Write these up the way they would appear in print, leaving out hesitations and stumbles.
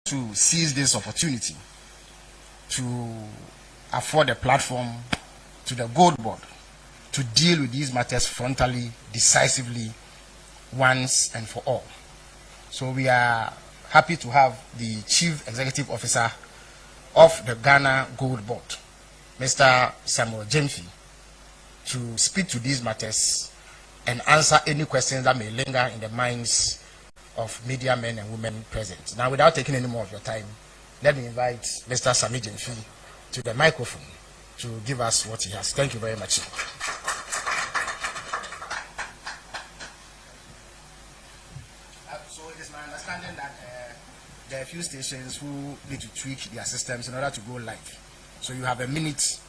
to seize this opportunity to afford a platform to the Gold Board to deal with these matters frontally, decisively, once and for all. So we are happy to have the Chief Executive Officer of the Ghana Gold Board, Mr. Sammy Gyamfi, to speak to these matters and answer any questions that may linger in the minds of media men and women present. Now, without taking any more of your time, let me invite Mr. Sammy Gyamfi to the microphone to give us what he has. Thank you very much. So it is my understanding that there are a few stations who need to tweak their systems in order to go live. So you have a minute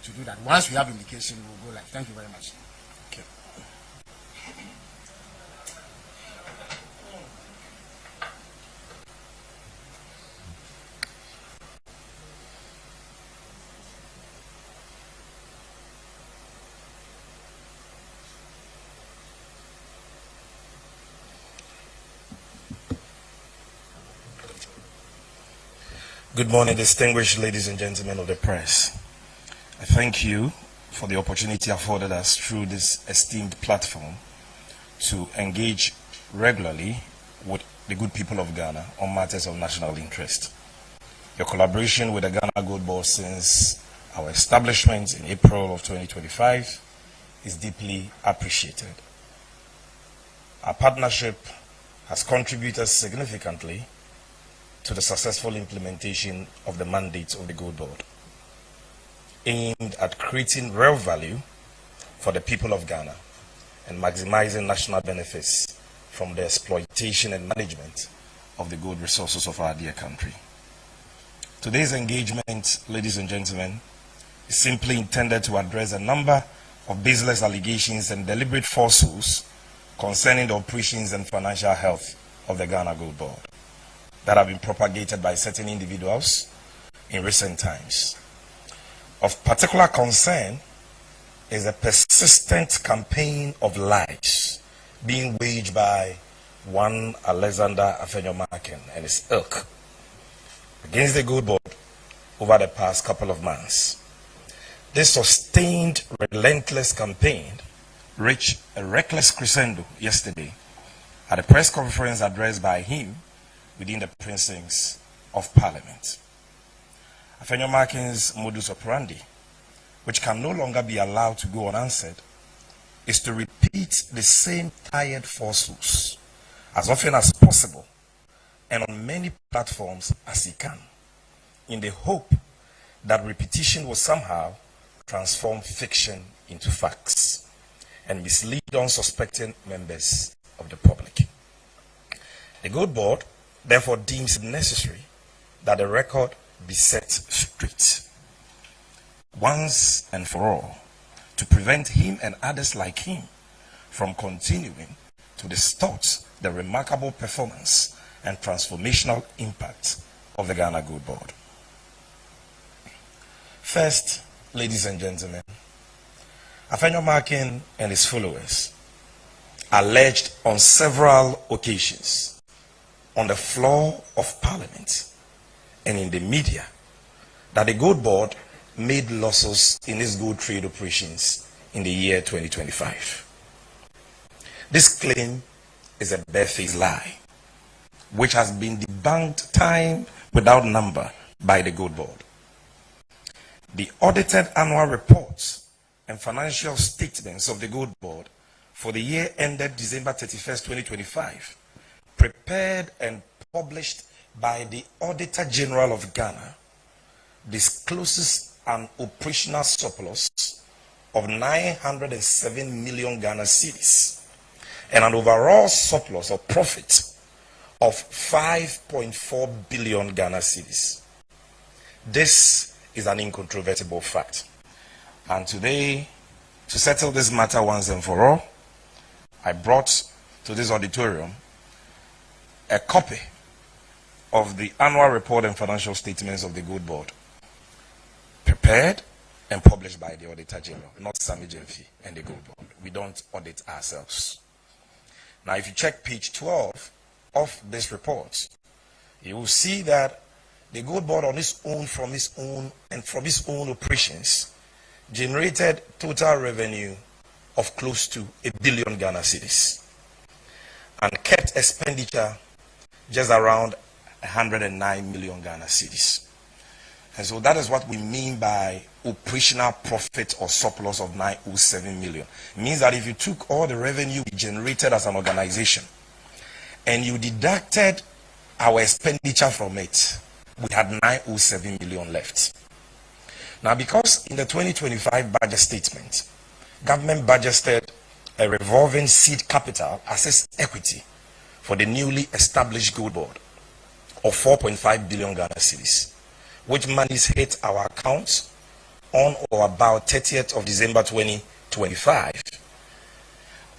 to do that. Once we have indication, we'll go live. Thank you very much. Okay. Good morning, distinguished ladies and gentlemen of the press. I thank you for the opportunity afforded us through this esteemed platform to engage regularly with the good people of Ghana on matters of national interest. Your collaboration with the Ghana Gold Board since our establishment in April of 2025 is deeply appreciated. Our partnership has contributed significantly to the successful implementation of the mandates of the Gold Board, aimed at creating real value for the people of Ghana and maximizing national benefits from the exploitation and management of the gold resources of our dear country. Today's engagement, ladies and gentlemen, is simply intended to address a number of baseless allegations and deliberate falsehoods concerning the operations and financial health of the Ghana Gold Board that have been propagated by certain individuals in recent times. Of particular concern is a persistent campaign of lies being waged by one Alexander Afenyomarkin and his ilk against the Gold Board over the past couple of months. This sustained, relentless campaign reached a reckless crescendo yesterday at a press conference addressed by him within the precincts of Parliament. Afenyomarkin's modus operandi, which can no longer be allowed to go unanswered, is to repeat the same tired falsehoods as often as possible and on many platforms as he can, in the hope that repetition will somehow transform fiction into facts and mislead unsuspecting members of the public. The Gold Board therefore deems it necessary that the record be set straight once and for all to prevent him and others like him from continuing to distort the remarkable performance and transformational impact of the Ghana Gold Board. First, ladies and gentlemen, Afenyomarkin and his followers alleged on several occasions on the floor of Parliament and in the media that the Gold Board made losses in its gold trade operations in the year 2025. This claim is a barefaced lie, which has been debunked time without number by the Gold Board. The audited annual reports and financial statements of the Gold Board for the year ended December 31st, 2025, prepared and published by the Auditor General of Ghana, discloses an operational surplus of 907 million Ghana cedis and an overall surplus of profit of 5.4 billion Ghana cedis. This is an incontrovertible fact. And today, to settle this matter once and for all, I brought to this auditorium a copy of the annual report and financial statements of the Gold Board, prepared and published by the Auditor General, not Sammy Gyamfi and the Gold Board. We don't audit ourselves. Now, if you check page 12 of this report, you will see that the gold board on its own, from its own operations, generated total revenue of close to 1 billion Ghana cedis and kept expenditure just around 109 million Ghana cedis. And so that is what we mean by operational profit or surplus of 907 million. It means that if you took all the revenue we generated as an organization and you deducted our expenditure from it, we had 907 million left. Now, because in the 2025 budget statement, government budgeted a revolving seed capital as equity for the newly established gold board of 4.5 billion Ghana cedis, which monies hit our accounts on or about 30th of December 2025.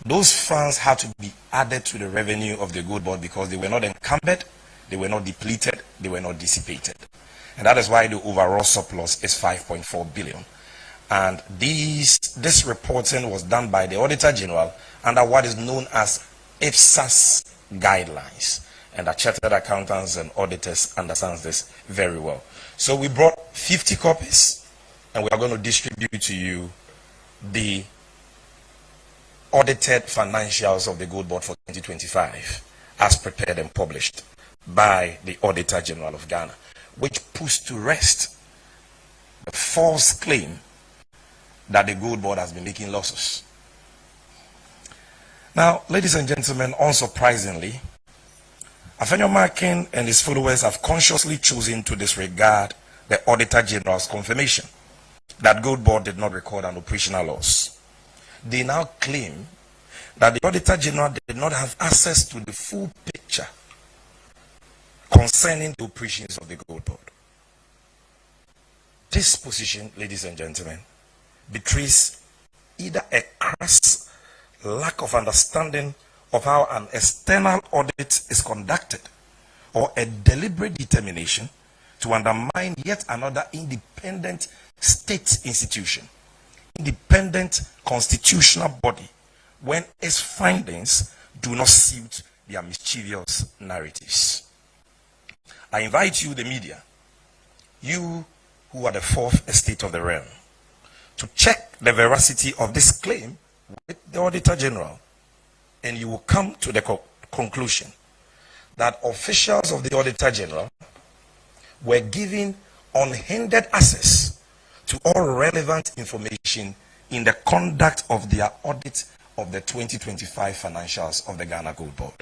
Those funds had to be added to the revenue of the gold board because they were not encumbered, they were not depleted, they were not dissipated. And that is why the overall surplus is 5.4 billion. And this reporting was done by the Auditor General under what is known as IFSAS guidelines. And the chartered accountants and auditors understand this very well. So we brought 50 copies and we are going to distribute to you the audited financials of the gold board for 2025 as prepared and published by the Auditor General of Ghana, which puts to rest the false claim that the gold board has been making losses. Now, ladies and gentlemen, unsurprisingly, Afenyo Markin and his followers have consciously chosen to disregard the Auditor General's confirmation that gold board did not record an operational loss. They now claim that the Auditor General did not have access to the full picture concerning the operations of the gold board. This position, ladies and gentlemen, betrays either a crass lack of understanding of how an external audit is conducted or a deliberate determination to undermine yet another independent state institution, independent constitutional body, when its findings do not suit their mischievous narratives. I invite you, the media, you who are the fourth estate of the realm, to check the veracity of this claim with the Auditor General, and you will come to the conclusion that officials of the Auditor General were given unhindered access to all relevant information in the conduct of their audit of the 2025 financials of the Ghana Gold Board.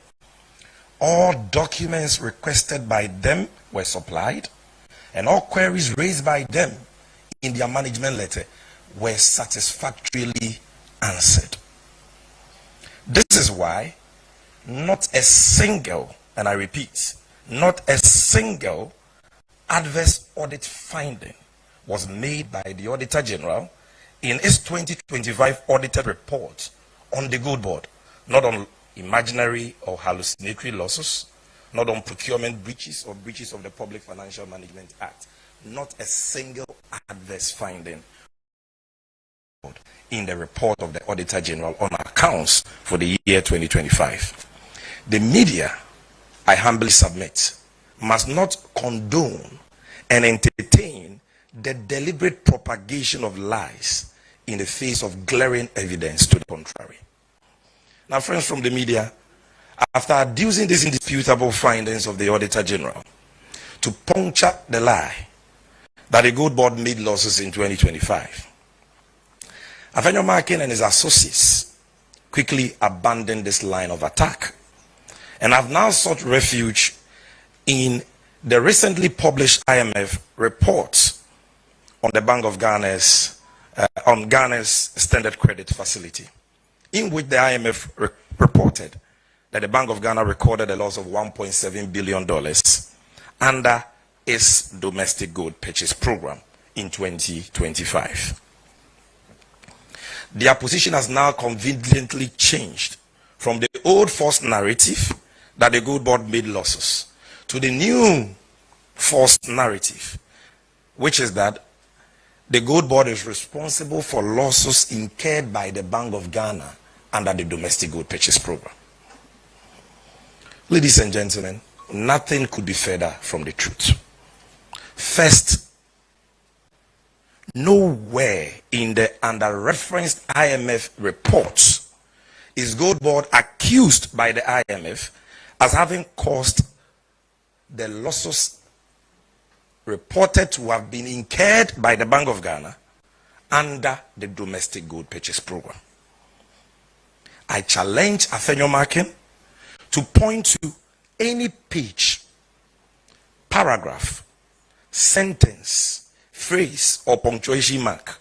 All documents requested by them were supplied, and all queries raised by them in their management letter were satisfactorily answered. This is why not a single, and I repeat, not a single adverse audit finding was made by the Auditor General in its 2025 audited report on the gold board, not on imaginary or hallucinatory losses, not on procurement breaches or breaches of the Public Financial Management Act. Not a single adverse finding in the report of the Auditor General on accounts for the year 2025. The media, I humbly submit, must not condone and entertain the deliberate propagation of lies in the face of glaring evidence to the contrary. Now, friends from the media, after adducing these indisputable findings of the Auditor General to puncture the lie that the gold board made losses in 2025, Afenyo Markin and his associates quickly abandoned this line of attack and have now sought refuge in the recently published IMF report on the Bank of Ghana's Standard Credit Facility, in which the IMF reported that the Bank of Ghana recorded a loss of $1.7 billion under its domestic gold purchase program in 2025. Their position has now conveniently changed from the old false narrative that the gold board made losses to the new false narrative, which is that the gold board is responsible for losses incurred by the Bank of Ghana under the domestic gold purchase program. Ladies and gentlemen, nothing could be further from the truth. First, nowhere in the under-referenced IMF reports is Gold Board accused by the IMF as having caused the losses reported to have been incurred by the Bank of Ghana under the domestic gold purchase program. I challenge Afenyo Makin to point to any page, paragraph, sentence, phrase, or punctuation mark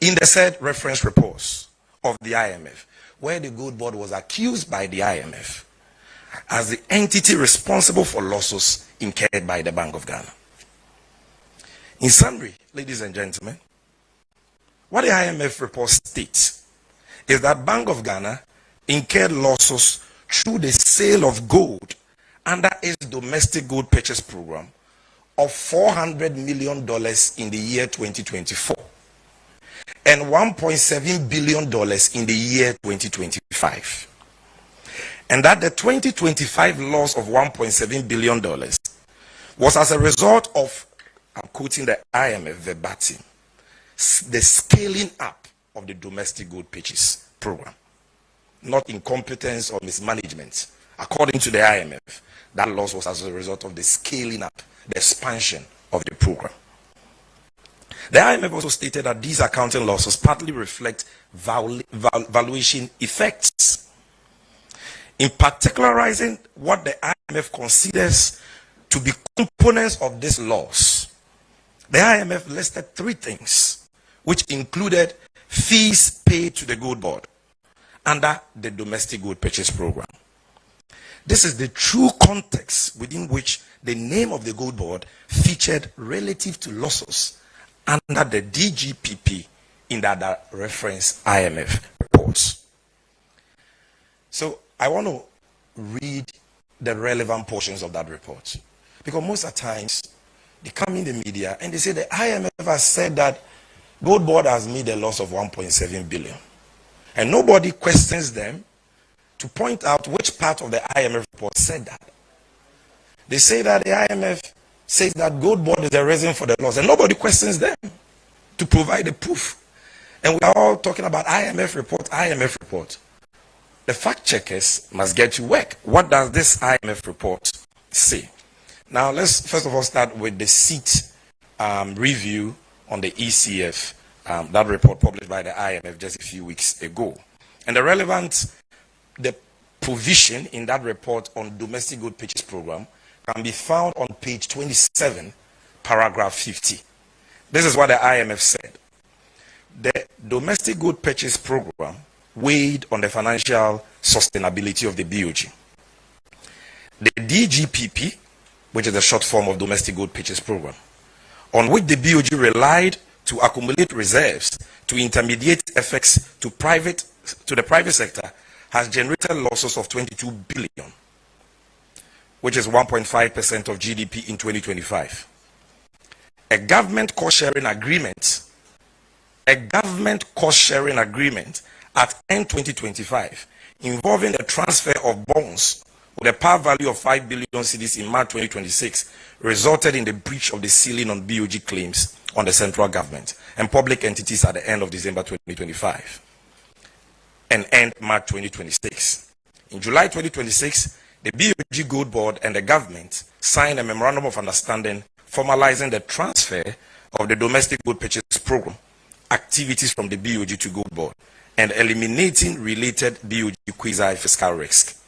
in the said reference reports of the IMF where the Gold Board was accused by the IMF as the entity responsible for losses incurred by the Bank of Ghana. In summary, ladies and gentlemen, what the IMF report states is that Bank of Ghana incurred losses through the sale of gold under its domestic gold purchase program of $400 million in the year 2024 and $1.7 billion in the year 2025. And that the 2025 loss of $1.7 billion was as a result of, I'm quoting the IMF verbatim, the scaling up of the domestic gold purchase program, not incompetence or mismanagement. According to the IMF, that loss was as a result of the scaling up, the expansion of the program. The IMF also stated that these accounting losses partly reflect valuation effects. In particularizing what the IMF considers to be components of this loss, the IMF listed three things, which included fees paid to the Gold Board under the domestic gold purchase program. This is the true context within which the name of the Gold Board featured relative to losses under the DGPP in the other reference IMF reports. So I want to read the relevant portions of that report, because most of the times they come in the media and they say the IMF has said that Gold Board has made a loss of 1.7 billion, and nobody questions them to point out which part of the IMF report said that. They say that the IMF says that Gold Board is the reason for the loss, and nobody questions them to provide the proof. And we are all talking about IMF report, IMF report. The fact checkers must get to work. What does this IMF report say? Now, let's first of all start with the seat review on the ECF, that report published by the IMF just a few weeks ago. And the provision in that report on domestic gold purchase program can be found on page 27, paragraph 50. This is what the IMF said. The domestic gold purchase program weighed on the financial sustainability of the BOG. The DGPP, which is the short form of domestic gold purchase program, on which the BOG relied to accumulate reserves to intermediate effects to the private sector, has generated losses of 22 billion, which is 1.5% of GDP in 2025. A government cost-sharing agreement at end 2025 involving the transfer of bonds with a par value of 5 billion cedis in March 2026 resulted in the breach of the ceiling on BOG claims on the central government and public entities at the end of December 2025 and end March 2026. In July 2026, the BOG Gold Board and the government signed a memorandum of understanding formalizing the transfer of the domestic gold purchase program activities from the BOG to Gold Board and eliminating related BOG quasi-fiscal risk.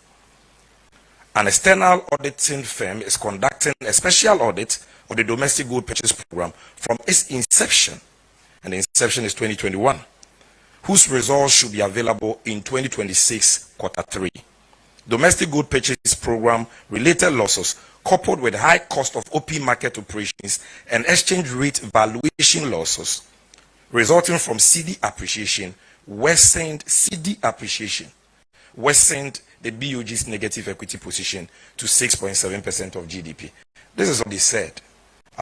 An external auditing firm is conducting a special audit of the domestic gold purchase program from its inception, and the inception is 2021, whose results should be available in 2026 Q3. Domestic gold purchase program related losses coupled with high cost of open market operations and exchange rate valuation losses resulting from CD appreciation worsened the BOG's negative equity position to 6.7% of GDP. This is what they said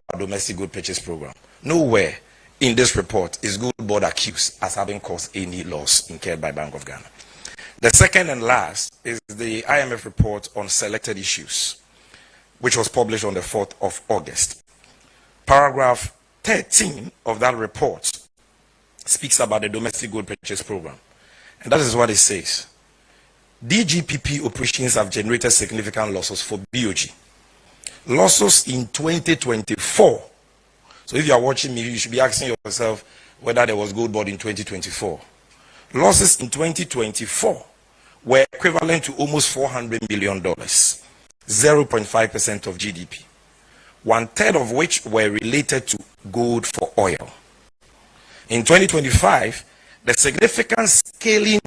about domestic gold purchase program. Nowhere in this report is Gold Board accused as having caused any loss incurred by Bank of Ghana. The second and last is the IMF report on selected issues. which was published on the 4th of August. Paragraph 13 of that report speaks about the domestic gold purchase program. And that is what it says. DGPP operations have generated significant losses for BOG. Losses in 2024. So if you are watching me, you should be asking yourself whether there was gold board in 2024. Losses in 2024 were equivalent to almost $400 million, 0.5% of GDP, 1/3 of which were related to gold for oil. In 2025, the significant scaling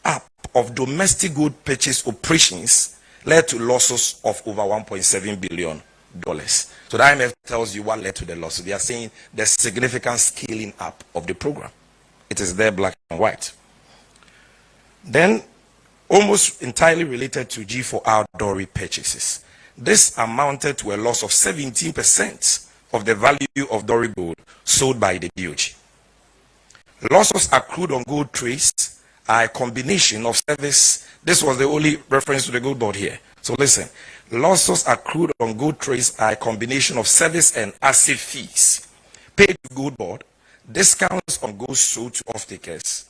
up of domestic gold purchase operations led to losses of over $1.7 billion. So the IMF tells you what led to the losses. They are saying the significant scaling up of the program. It is there, black and white. Then, almost entirely related to G4R Dory purchases. This amounted to a loss of 17% of the value of Dory gold sold by the DOG. Losses accrued on gold trades are a combination of service. This was the only reference to the gold board here. So listen, losses accrued on gold trades are a combination of service and asset fees paid to gold board, discounts on gold sold to off-takers,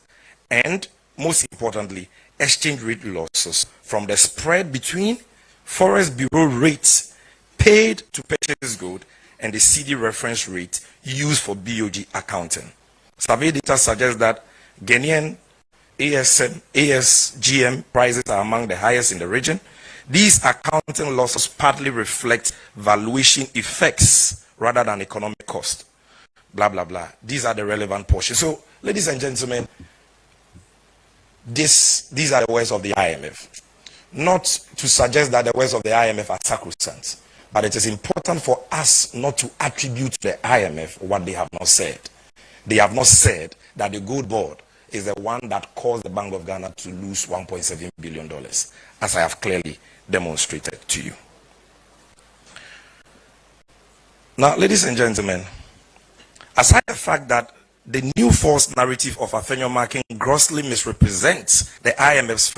and most importantly, exchange rate losses from the spread between Forest Bureau rates paid to purchase gold and the CD reference rate used for BOG accounting. Survey data suggests that Ghanaian ASGM prices are among the highest in the region. These accounting losses partly reflect valuation effects rather than economic cost. Blah, blah, blah. These are the relevant portions. So, ladies and gentlemen, these are the words of the IMF. Not to suggest that the words of the IMF are sacrosanct, but it is important for us not to attribute to the IMF what they have not said. They have not said that the gold board is the one that caused the Bank of Ghana to lose $1.7 billion, as I have clearly demonstrated to you. Now, ladies and gentlemen, aside the fact that the new false narrative of Afenyo Marking grossly misrepresents the IMF's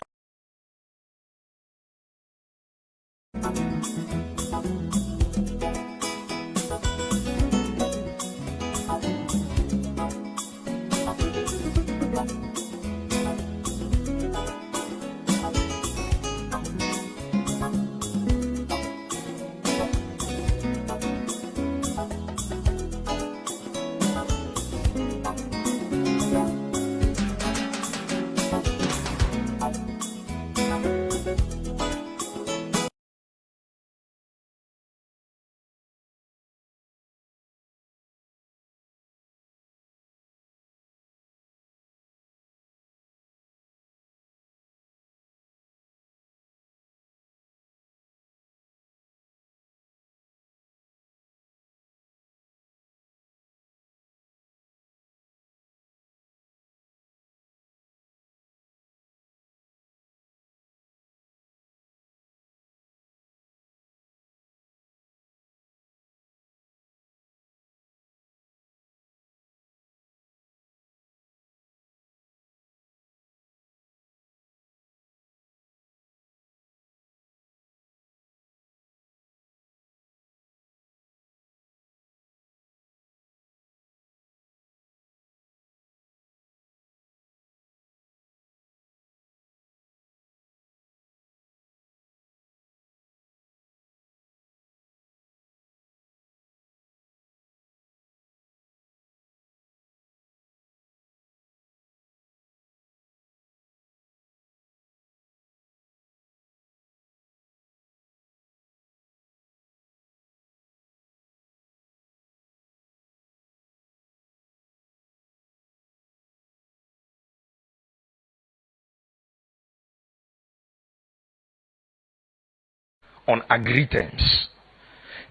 on agreed terms.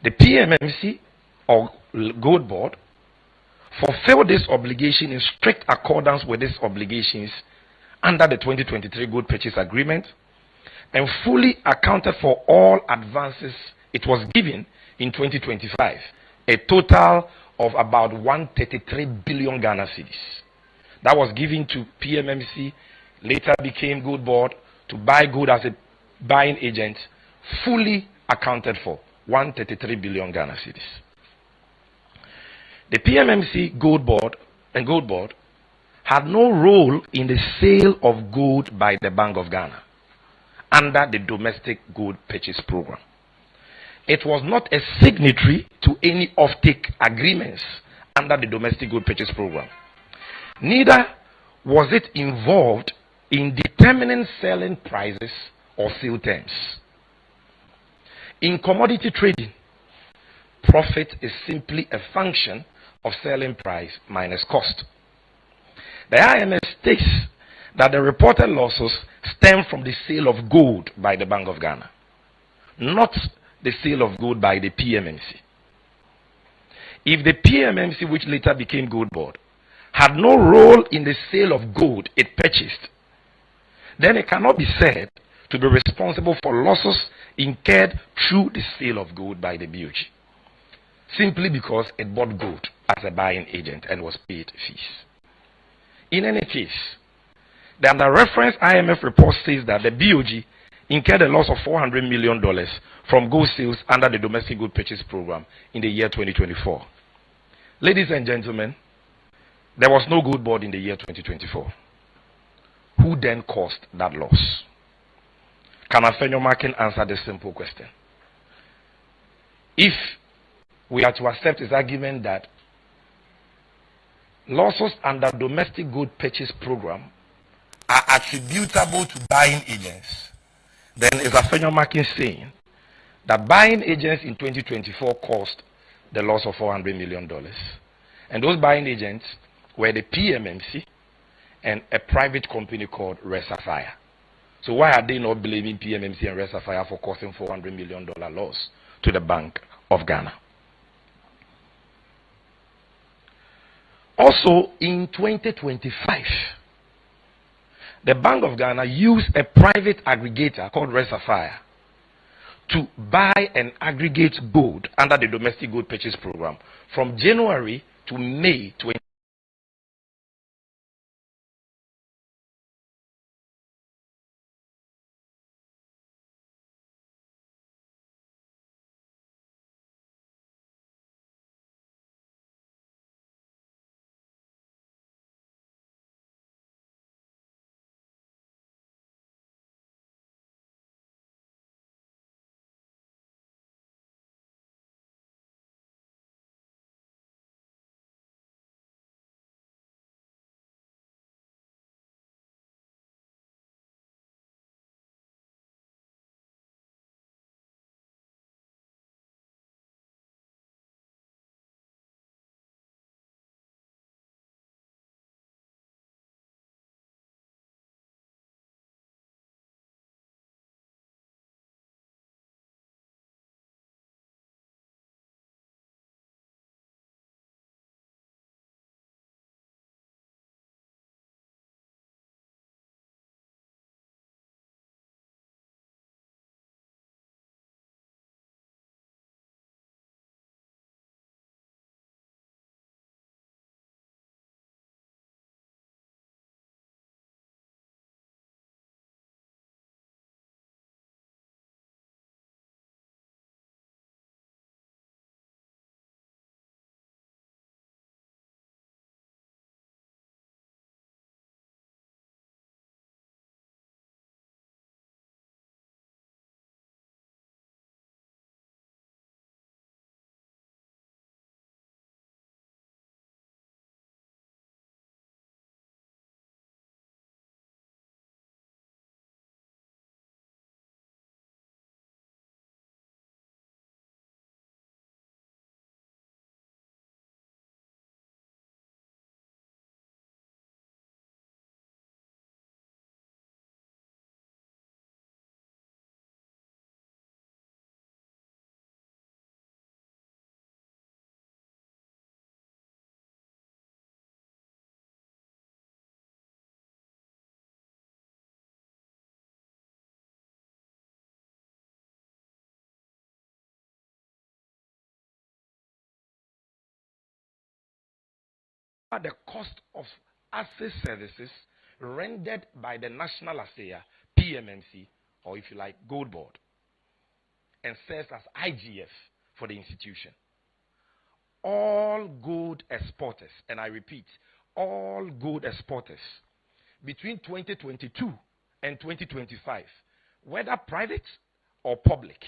The PMMC or Gold Board fulfilled this obligation in strict accordance with these obligations under the 2023 Gold Purchase Agreement and fully accounted for all advances it was given in 2025, a total of about 133 billion Ghana cedis. That was given to PMMC, later became Gold Board, to buy gold as a buying agent, fully accounted for 133 billion Ghana cedis. The PMMC Gold Board had no role in the sale of gold by the Bank of Ghana under the Domestic Gold Purchase Program. It was not a signatory to any offtake agreements under the Domestic Gold Purchase Program. Neither was it involved in determining selling prices or sale terms. In commodity trading, profit is simply a function of selling price minus cost. The IMF states that the reported losses stem from the sale of gold by the Bank of Ghana, not the sale of gold by the PMMC. If the PMMC, which later became Gold Board, had no role in the sale of gold it purchased, then it cannot be said to be responsible for losses incurred through the sale of gold by the BOG, simply because it bought gold as a buying agent and was paid fees. In any case, the under-referenced IMF report says that the BOG incurred a loss of $400 million from gold sales under the Domestic Gold Purchase Program in the year 2024. Ladies and gentlemen, there was no Gold Board in the year 2024. Who then caused that loss? Can Afenyomakin answer this simple question? If we are to accept his argument that losses under Domestic Gold Purchase Program are attributable to buying agents, then is Afenyomakin saying that buying agents in 2024 caused the loss of $400 million? And those buying agents were the PMMC and a private company called Resafire. So why are they not blaming PMMC and Resafire for causing $400 million loss to the Bank of Ghana? Also, in 2025, the Bank of Ghana used a private aggregator called Resafire to buy and aggregate gold under the Domestic Gold Purchase Program from January to May 20. The cost of asset services rendered by the National Asseya, PMMC, or if you like, Gold Board. and serves as IGF for the institution. All gold exporters, and I repeat, all gold exporters between 2022 and 2025, whether private or public,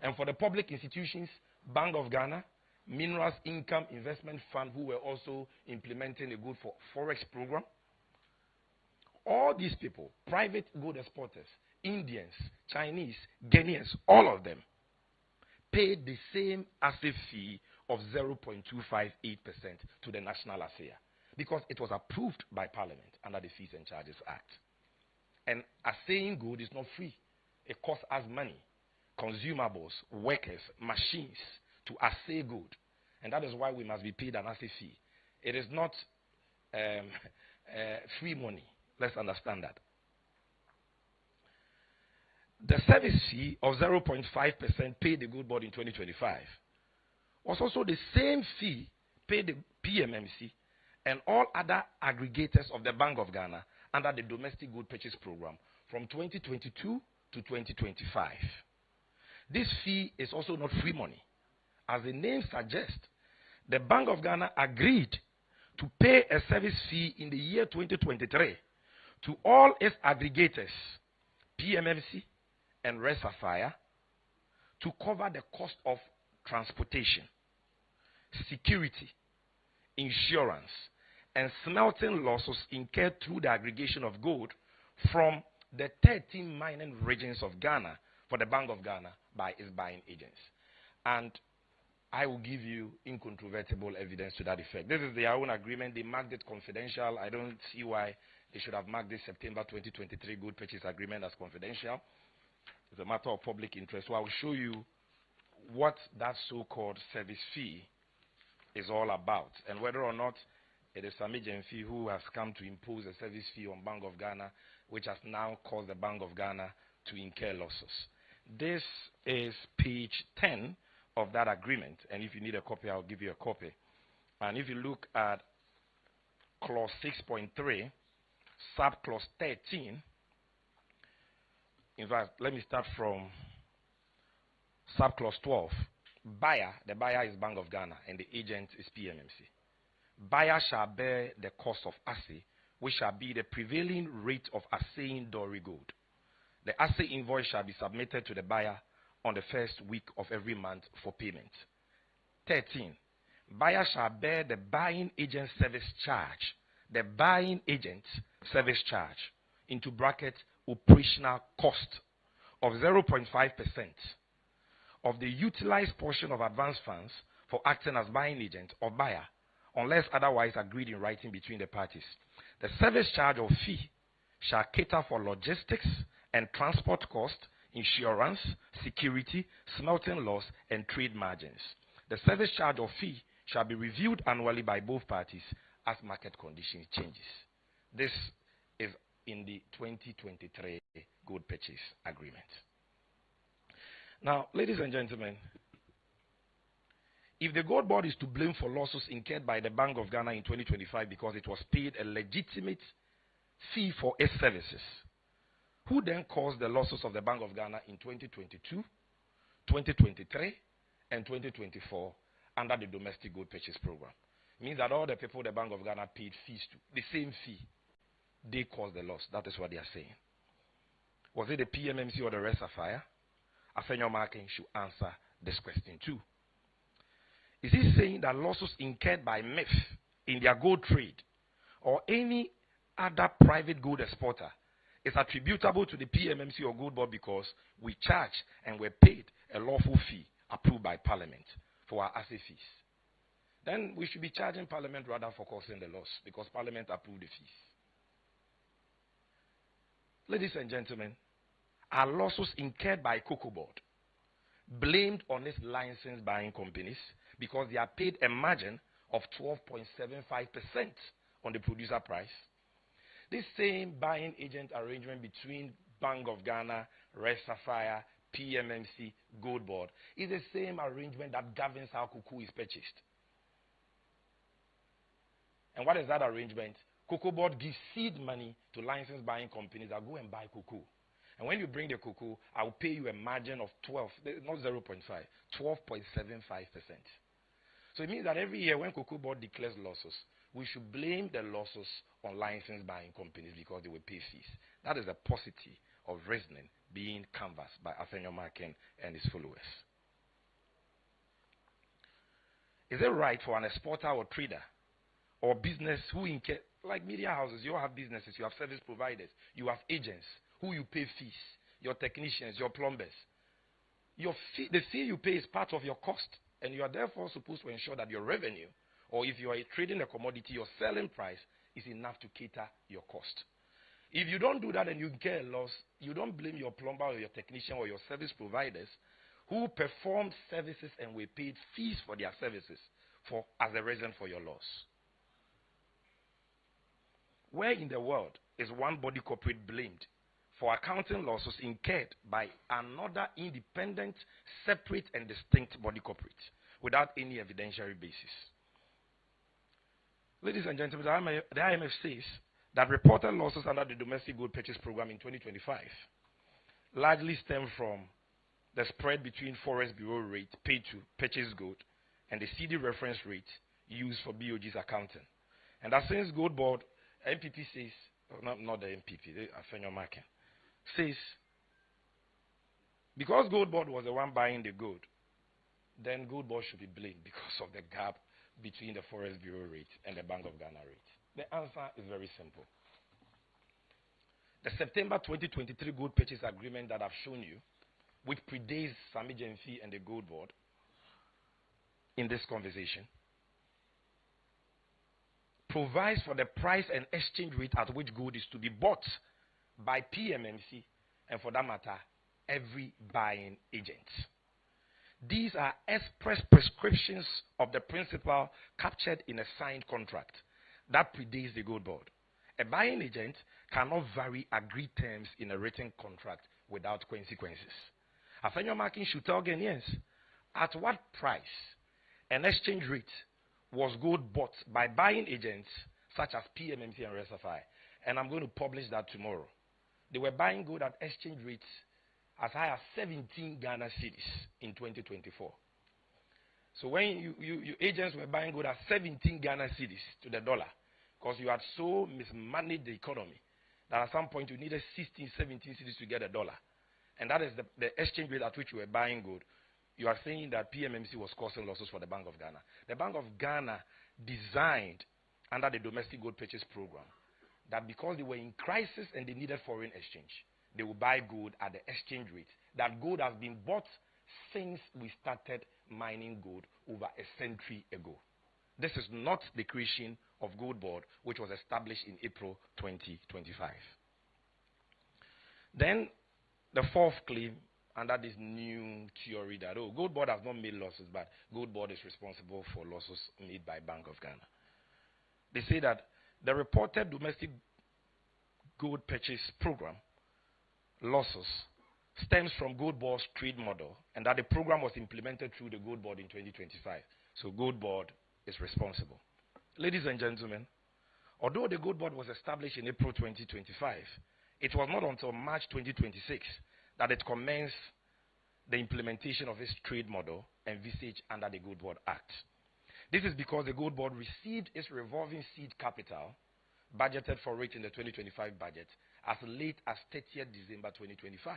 and for the public institutions, Bank of Ghana, Minerals Income Investment Fund, who were also implementing a gold for forex program. All these people, private gold exporters, Indians, Chinese, Ghanaians, all of them paid the same asset fee of 0.258% to the National Assay because it was approved by Parliament under the Fees and Charges Act. And assaying gold is not free. It costs us money, consumables, workers, machines to assay gold. And that is why we must be paid an assay fee. It is not free money. Let's understand that. The service fee of 0.5% paid the gold board in 2025 was also the same fee paid the PMMC and all other aggregators of the Bank of Ghana under the Domestic Gold Purchase Program from 2022 to 2025. This fee is also not free money. As the name suggests, the Bank of Ghana agreed to pay a service fee in the year 2023 to all its aggregators, PMMC and Resafire, to cover the cost of transportation, security, insurance, and smelting losses incurred through the aggregation of gold from the 13 mining regions of Ghana for the Bank of Ghana by its buying agents. And I will give you incontrovertible evidence to that effect. This is their own agreement. They marked it confidential. I don't see why they should have marked this September 2023 gold purchase agreement as confidential. It's a matter of public interest. So I will show you what that so-called service fee is all about and whether or not it is Sammy Gyamfi who has come to impose a service fee on Bank of Ghana, which has now caused the Bank of Ghana to incur losses. This is page 10 of that agreement, and if you need a copy, I'll give you a copy. And if you look at clause 6.3, sub-clause 13, in fact, let me start from sub-clause 12. Buyer, the buyer is Bank of Ghana, and the agent is PMMC. Buyer shall bear the cost of assay, which shall be the prevailing rate of assaying Dory gold. The assay invoice shall be submitted to the buyer on the first week of every month for payment. 13. Buyer shall bear the buying agent service charge. The buying agent service charge into bracket operational cost of 0.5% of the utilized portion of advance funds for acting as buying agent or buyer, unless otherwise agreed in writing between the parties. The service charge or fee shall cater for logistics and transport cost, insurance, security, smelting loss, and trade margins. The service charge or fee shall be reviewed annually by both parties as market conditions changes. This is in the 2023 gold purchase agreement. Now, ladies and gentlemen, if the gold board is to blame for losses incurred by the Bank of Ghana in 2025 because it was paid a legitimate fee for its services, who then caused the losses of the Bank of Ghana in 2022, 2023, and 2024 under the Domestic Gold Purchase Program? It means that all the people the Bank of Ghana paid fees to, the same fee, they caused the loss. That is what they are saying. Was it the PMMC or the Resafire? Afenyo Marking should answer this question too. Is he saying that losses incurred by MEF in their gold trade or any other private gold exporter is attributable to the PMMC or gold board because we charge and we're paid a lawful fee approved by Parliament for our assay fees? Then we should be charging Parliament rather for causing the loss because Parliament approved the fees. Ladies and gentlemen, are losses incurred by Cocoa Board blamed on its license buying companies because they are paid a margin of 12.75% on the producer price? This same buying agent arrangement between Bank of Ghana, Resafire, PMMC, Gold Board is the same arrangement that governs how cocoa is purchased. And what is that arrangement? Cocoa Board gives seed money to license buying companies that go and buy cocoa. And when you bring the cocoa, I'll pay you a margin of 12, not 0.5, 12.75%. So it means that every year when Cocoa Board declares losses, we should blame the losses on license buying companies because they will pay fees. That is the paucity of reasoning being canvassed by Nathaniel Markin and his followers. Is it right for an exporter or trader or business who incur, like media houses, you all have businesses, you have service providers, you have agents who you pay fees, your technicians, your plumbers. Your fee, the fee you pay is part of your cost, and you are therefore supposed to ensure that your revenue, or if you are trading a commodity, your selling price is enough to cater your cost. If you don't do that and you get a loss, you don't blame your plumber or your technician or your service providers who performed services and were paid fees for their services as a reason for your loss. Where in the world is one body corporate blamed for accounting losses incurred by another independent, separate, and distinct body corporate without any evidentiary basis? Ladies and gentlemen, the IMF says that reported losses under the Domestic Gold Purchase Program in 2025 largely stem from the spread between Forex Bureau rate paid to purchase gold and the CD reference rate used for BOG's accounting. And that since Gold Board, MPP says, not the MPP, the Nathaniel Markin, says, because Gold Board was the one buying the gold, then Gold Board should be blamed because of the gap between the Forex Bureau rate and the Bank of Ghana rate. The answer is very simple. The September 2023 gold purchase agreement that I've shown you, which predates Sammy Gyamfi and the Gold Board in this conversation, provides for the price and exchange rate at which gold is to be bought by PMMC and, for that matter, every buying agent. These are express prescriptions of the principle captured in a signed contract that predates the Gold Board. A buying agent cannot vary agreed terms in a written contract without consequences. Nathaniel Markin should tell Ghanaians at what price and exchange rate was gold bought by buying agents such as PMMC and RSFI. And I'm going to publish that tomorrow. They were buying gold at exchange rates as high as 17 Ghana cedis in 2024. So when you agents were buying gold at 17 Ghana cedis to the dollar, because you had so mismanaged the economy that at some point you needed 16, 17 cedis to get a dollar. And that is the exchange rate at which you were buying gold. You are saying that PMMC was causing losses for the Bank of Ghana. The Bank of Ghana designed under the Domestic Gold Purchase Program that because they were in crisis and they needed foreign exchange, they will buy gold at the exchange rate. That gold has been bought since we started mining gold over a century ago. This is not the creation of Gold Board, which was established in April 2025. Then the fourth claim under this new theory that, Gold Board has not made losses, but Gold Board is responsible for losses made by Bank of Ghana. They say that the reported Domestic Gold Purchase Program losses stems from Gold Board's trade model, and that the program was implemented through the Gold Board in 2025. So Gold Board is responsible. Ladies and gentlemen, although the Gold Board was established in April 2025, it was not until March 2026 that it commenced the implementation of its trade model envisaged under the Gold Board Act. This is because the Gold Board received its revolving seed capital budgeted for it in the 2025 budget as late as 30th December 2025.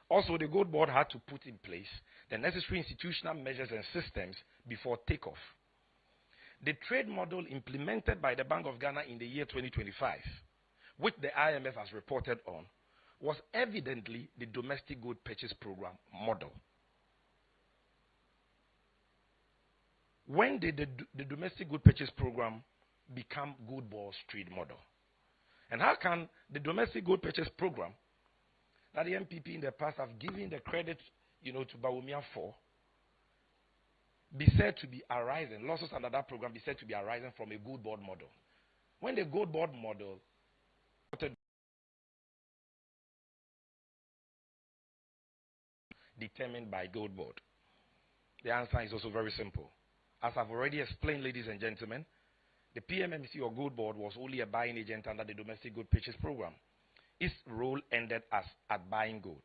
Also, the Gold Board had to put in place the necessary institutional measures and systems before takeoff. The trade model implemented by the Bank of Ghana in the year 2025, which the IMF has reported on, was evidently the Domestic Gold Purchase Program model. When did the Domestic Gold Purchase Program become Gold Board's trade model? And how can the Domestic Gold Purchase Program that the MPP in the past have given the credit, to Bawumia for, be said to be arising, losses under that program be said to be arising from a Gold Board model? When the Gold Board model determined by Gold Board? The answer is also very simple. As I've already explained, ladies and gentlemen, the PMMC or Gold Board was only a buying agent under the Domestic Gold Purchase Program. its role ended at buying gold.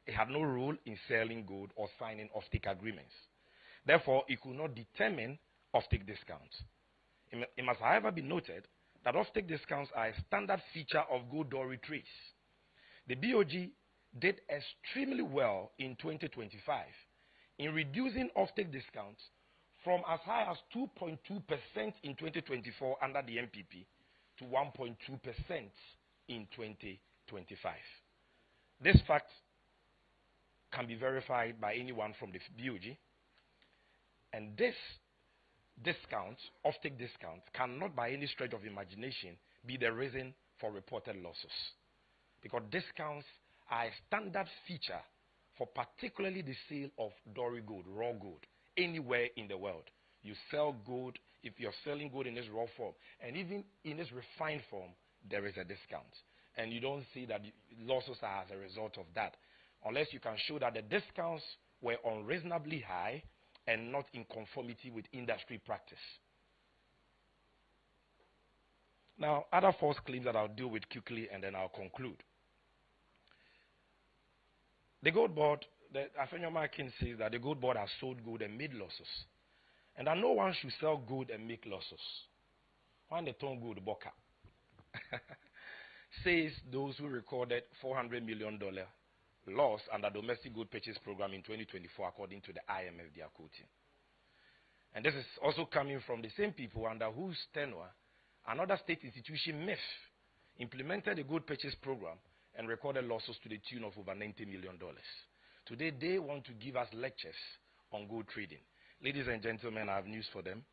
It had no role in selling gold or signing offtake agreements. Therefore, it could not determine offtake discounts. It must, however, be noted that offtake discounts are a standard feature of gold doré trades. The BOG did extremely well in 2025 in reducing offtake discounts from as high as 2.2% in 2024 under the MPP to 1.2% in 2025. This fact can be verified by anyone from the BOG, and this discount, offtake discount, cannot by any stretch of imagination be the reason for reported losses, because discounts are a standard feature for particularly the sale of doré gold, raw gold, anywhere in the world. You sell gold, if you're selling gold in its raw form, and even in its refined form, there is a discount. And you don't see that losses are as a result of that, unless you can show that the discounts were unreasonably high and not in conformity with industry practice. Now, other false claims that I'll deal with quickly and then I'll conclude. The gold board, Afenyo Markin says that the gold board has sold gold and made losses, and that no one should sell gold and make losses. When they turn gold, Boka says those who recorded $400 million loss under domestic gold purchase program in 2024, according to the IMF they are quoting. And this is also coming from the same people under whose tenure another state institution, MEF, implemented a gold purchase program and recorded losses to the tune of over $90 million. Today, they want to give us lectures on gold trading. Ladies and gentlemen, I have news for them.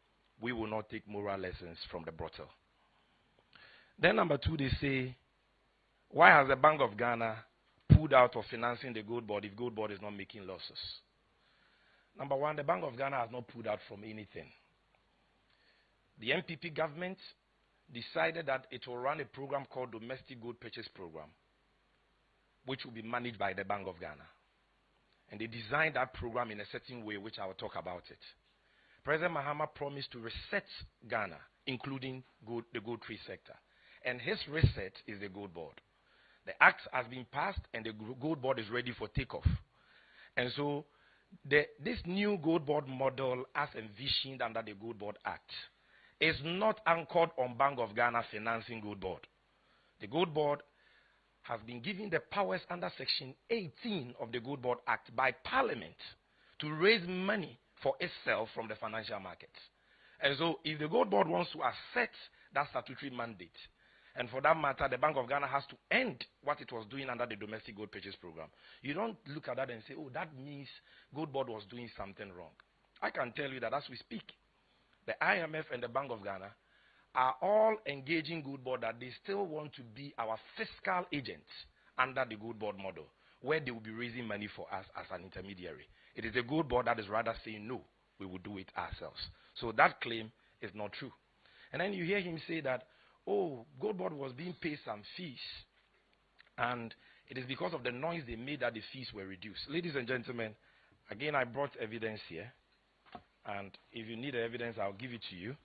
We will not take moral lessons from the brothel. Then number two, they say, why has the Bank of Ghana pulled out of financing the gold board if gold board is not making losses? Number one, the Bank of Ghana has not pulled out from anything. The MPP government decided that it will run a program called Domestic Gold Purchase Program, which will be managed by the Bank of Ghana. And they designed that program in a certain way, which I will talk about it. President Mahama promised to reset Ghana, including the gold trade sector. And his reset is the gold board. The act has been passed and the gold board is ready for takeoff. And so this new gold board model, as envisioned under the Gold Board Act, is not anchored on Bank of Ghana financing gold board. The gold board has been given the powers under Section 18 of the Gold Board Act by Parliament to raise money for itself from the financial markets. And so if the gold board wants to assert that statutory mandate, and for that matter, the Bank of Ghana has to end what it was doing under the domestic gold purchase program, you don't look at that and say, oh, that means gold board was doing something wrong. I can tell you that as we speak, the IMF and the Bank of Ghana are all engaging gold board that they still want to be our fiscal agents under the gold board model, where they will be raising money for us as an intermediary. It is the gold board that is rather saying, no, we will do it ourselves. So that claim is not true. And then you hear him say that, oh, gold board was being paid some fees, and it is because of the noise they made that the fees were reduced. Ladies and gentlemen, again, I brought evidence here, and if you need the evidence, I'll give it to you.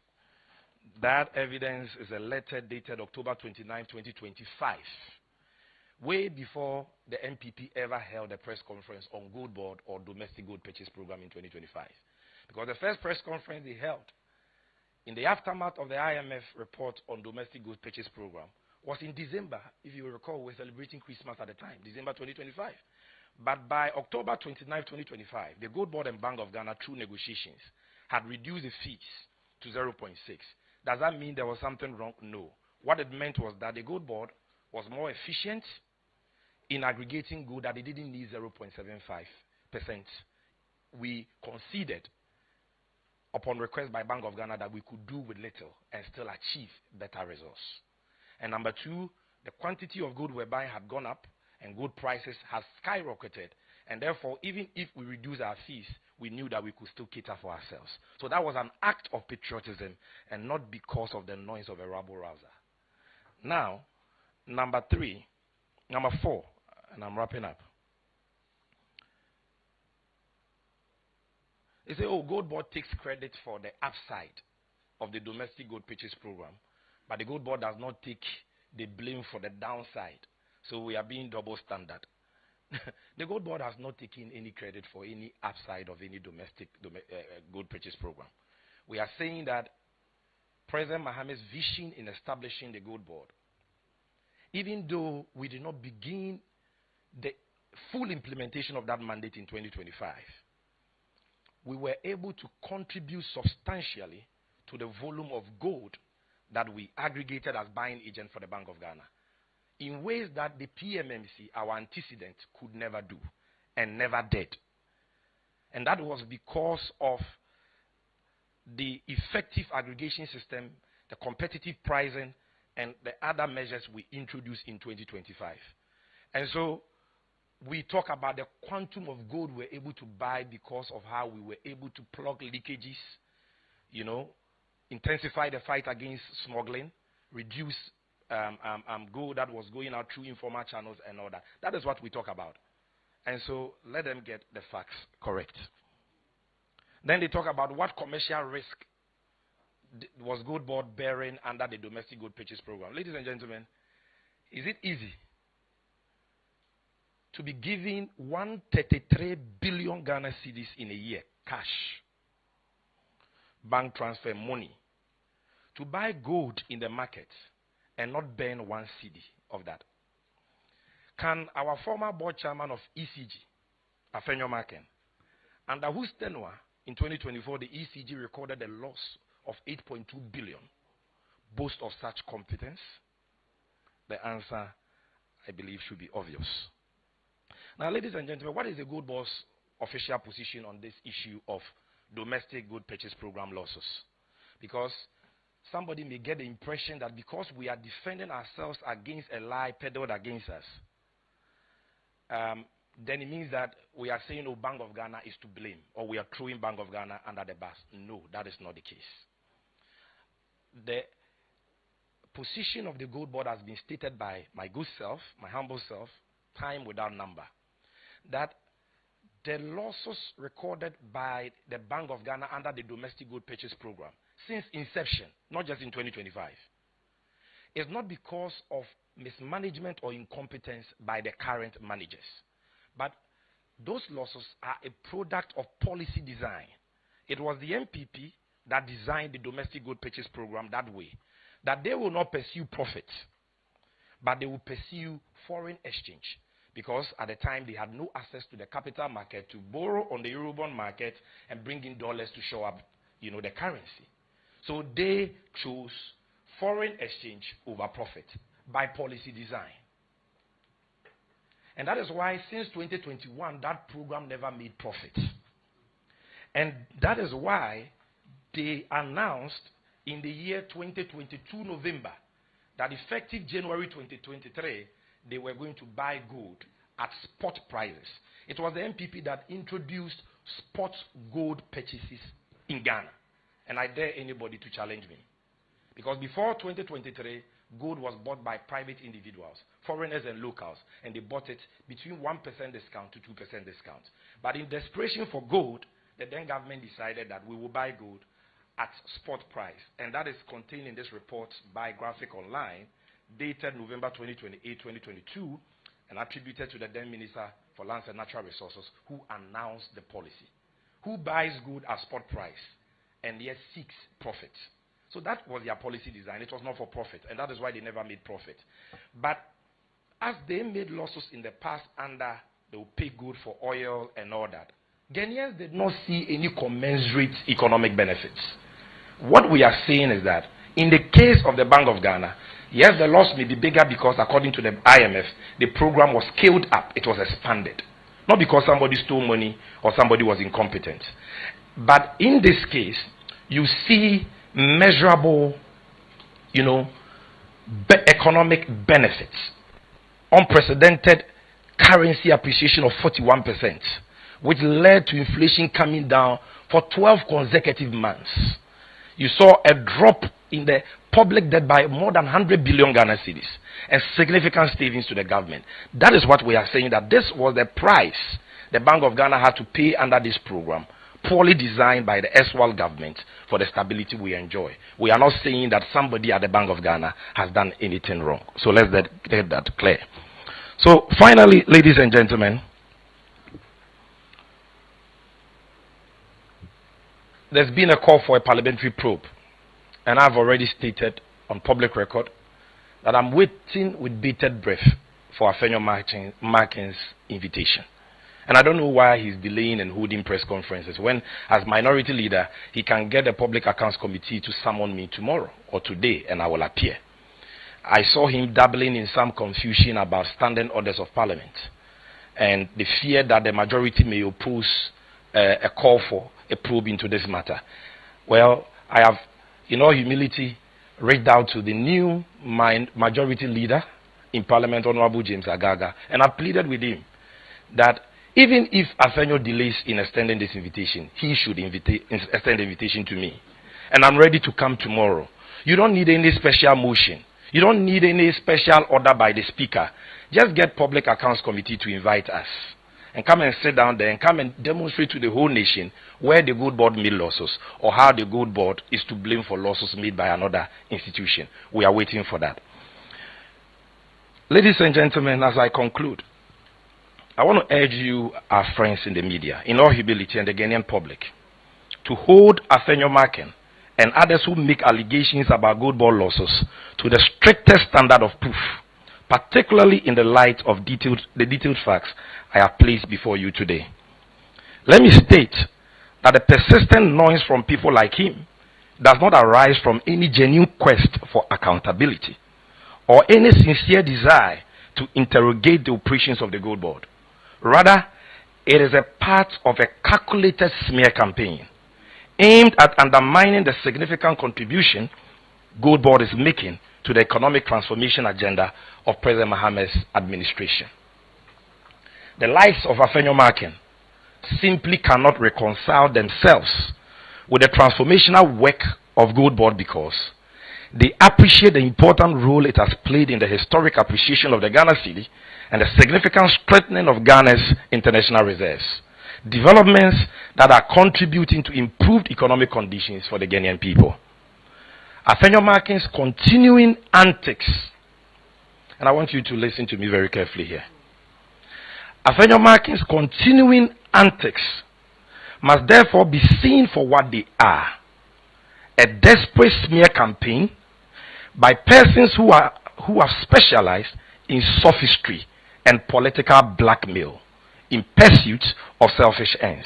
That evidence is a letter dated October 29, 2025, way before the MPP ever held a press conference on gold board or domestic gold purchase program in 2025. Because the first press conference they held in the aftermath of the IMF report on domestic gold purchase program was in December. If you recall, we were celebrating Christmas at the time, December 2025. But by October 29, 2025, the Gold Board and Bank of Ghana, through negotiations, had reduced the fees to 0.6. Does that mean there was something wrong? No. What it meant was that the Gold Board was more efficient in aggregating gold, that it didn't need 0.75%. We conceded upon request by Bank of Ghana that we could do with little and still achieve better results. And number two, the quantity of gold we're buying had gone up and gold prices have skyrocketed. And therefore, even if we reduce our fees, we knew that we could still cater for ourselves. So that was an act of patriotism and not because of the noise of a rabble-rouser. Now, number four, and I'm wrapping up. They say, oh, Gold Board takes credit for the upside of the domestic gold purchase program, but the Gold Board does not take the blame for the downside. So we are being double standard. The gold board has not taken any credit for any upside of any domestic gold purchase program. We are saying that President Mohammed's vision in establishing the gold board, even though we did not begin the full implementation of that mandate in 2025, we were able to contribute substantially to the volume of gold that we aggregated as buying agent for the Bank of Ghana in ways that the PMMC, our antecedent, could never do and never did. And that was because of the effective aggregation system, the competitive pricing, and the other measures we introduced in 2025. And so we talk about the quantum of gold we're able to buy because of how we were able to plug leakages, intensify the fight against smuggling, reduce gold that was going out through informal channels and all that. That is what we talk about. And so let them get the facts correct. Then they talk about what commercial risk was gold board bearing under the domestic gold purchase program. Ladies and gentlemen, is it easy to be giving 133 billion Ghana cedis in a year, cash, bank transfer money, to buy gold in the market and not burn 1 cedi of that? Can our former board chairman of ECG, Afenyo Maken, under whose tenure in 2024 the ECG recorded a loss of 8.2 billion, boast of such competence? The answer, I believe, should be obvious. Now, ladies and gentlemen, what is the gold board's official position on this issue of domestic gold purchase program losses? Because somebody may get the impression that because we are defending ourselves against a lie peddled against us, then it means that we are saying, oh, Bank of Ghana is to blame, or we are throwing Bank of Ghana under the bus. No, that is not the case. The position of the gold board has been stated by my good self, my humble self, time without number, that the losses recorded by the Bank of Ghana under the domestic gold purchase program since inception, not just in 2025, is not because of mismanagement or incompetence by the current managers, but those losses are a product of policy design. It was the MPP that designed the domestic gold purchase program that way, that they will not pursue profit, but they will pursue foreign exchange, because at the time they had no access to the capital market to borrow on the Eurobond market and bring in dollars to show up, the currency. So they chose foreign exchange over profit by policy design. And that is why since 2021, that program never made profit. And that is why they announced in the year 2022 November that effective January 2023, they were going to buy gold at spot prices. It was the MPP that introduced spot gold purchases in Ghana. And I dare anybody to challenge me. Because before 2023, gold was bought by private individuals, foreigners and locals, and they bought it between 1% discount to 2% discount. But in desperation for gold, the then government decided that we will buy gold at spot price. And that is contained in this report by Graphic Online, dated November 2028, 2022, and attributed to the then Minister for Lands and Natural Resources, who announced the policy. Who buys gold at spot price and yet seeks profit? So that was their policy design. It was not for profit, and that is why they never made profit. But as they made losses in the past under they will pay gold for oil and all that, Ghanaians did not see any commensurate economic benefits. What we are saying is that in the case of the Bank of Ghana, yes, the loss may be bigger because according to the IMF, the program was scaled up, it was expanded. Not because somebody stole money or somebody was incompetent. But in this case, you see measurable, economic benefits. Unprecedented currency appreciation of 41%, which led to inflation coming down for 12 consecutive months. You saw a drop in the public debt by more than 100 billion Ghana cedis and significant savings to the government. That is what we are saying, that this was the price the Bank of Ghana had to pay under this program, poorly designed by the erstwhile government for the stability we enjoy. We are not saying that somebody at the Bank of Ghana has done anything wrong. So let's get that clear. So finally, ladies and gentlemen, there's been a call for a parliamentary probe, and I've already stated on public record that I'm waiting with bated breath for Afenyo Markin's invitation. And I don't know why he's delaying and holding press conferences when, as minority leader, he can get the Public Accounts Committee to summon me tomorrow or today, and I will appear. I saw him dabbling in some confusion about standing orders of parliament and the fear that the majority may oppose a call for a probe into this matter. Well, I have, in all humility, reached out to the new majority leader in Parliament, Honorable James Agaga, and I pleaded with him that even if Afenyo delays in extending this invitation, he should extend the invitation to me. And I'm ready to come tomorrow. You don't need any special motion. You don't need any special order by the Speaker. Just get Public Accounts Committee to invite us. And come and sit down there and come and demonstrate to the whole nation where the Gold Board made losses or how the Gold Board is to blame for losses made by another institution. We are waiting for that. Ladies and gentlemen, as I conclude, I want to urge you, our friends in the media, in all humility and the Ghanaian public, to hold Afenyo Markin and others who make allegations about Gold Board losses to the strictest standard of proof, particularly in the light of the detailed facts I have placed before you today. Let me state that the persistent noise from people like him does not arise from any genuine quest for accountability or any sincere desire to interrogate the operations of the Gold Board. Rather, it is a part of a calculated smear campaign aimed at undermining the significant contribution Gold Board is making to the economic transformation agenda of President Mohammed's administration. The likes of Afenyo Markin simply cannot reconcile themselves with the transformational work of Gold Board because they appreciate the important role it has played in the historic appreciation of the Ghana cedi and the significant strengthening of Ghana's international reserves. Developments that are contributing to improved economic conditions for the Ghanaian people. Afenyo Markin's continuing antics, and I want you to listen to me very carefully here. Afenyo Markin's continuing antics must therefore be seen for what they are: a desperate smear campaign by persons who have specialized in sophistry and political blackmail in pursuit of selfish ends.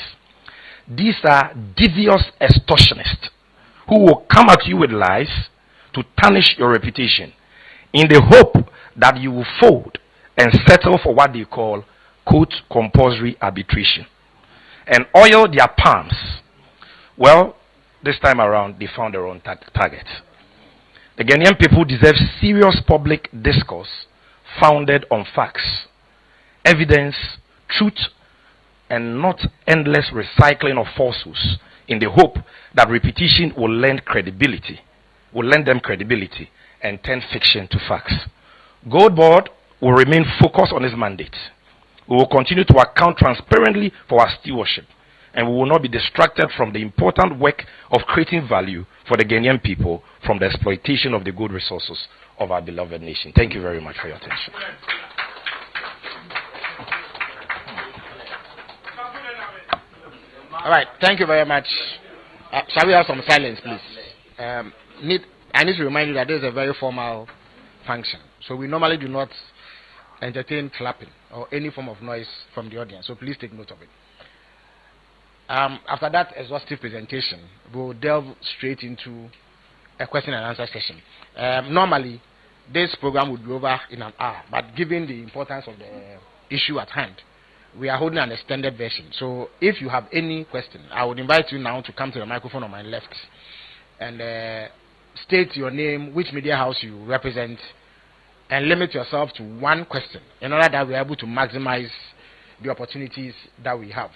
These are devious extortionists who will come at you with lies to tarnish your reputation in the hope that you will fold and settle for what they call, quote, compulsory arbitration and oil their palms. Well, this time around, they found their own target. The Ghanaian people deserve serious public discourse founded on facts, evidence, truth, and not endless recycling of falsehoods in the hope that repetition will lend them credibility and turn fiction to facts. Gold Board will remain focused on its mandate. We will continue to account transparently for our stewardship, and we will not be distracted from the important work of creating value for the Ghanaian people from the exploitation of the good resources of our beloved nation. Thank you very much for your attention. All right, thank you very much. Shall we have some silence, please? I need to remind you that this is a very formal function. So we normally do not entertain clapping or any form of noise from the audience. So please take note of it. After that exhaustive presentation, we'll delve straight into a question and answer session. Normally, this program would be over in an hour, but given the importance of the issue at hand, we are holding an extended version. So if you have any question, I would invite you now to come to the microphone on my left and state your name, which media house you represent, and limit yourself to one question in order that we are able to maximize the opportunities that we have.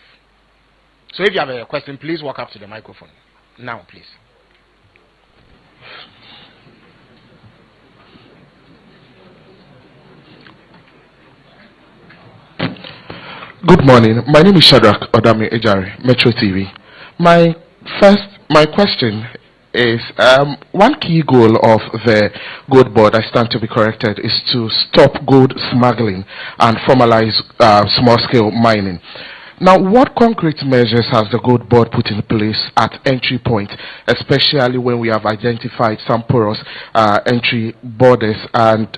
So if you have a question, please walk up to the microphone. Now, please. Good morning. My name is Shadrach Odame Ejari, Metro TV. My question is one key goal of the gold board, I stand to be corrected, is to stop gold smuggling and formalize small-scale mining. Now, what concrete measures has the gold board put in place at entry point, especially when we have identified some porous entry borders and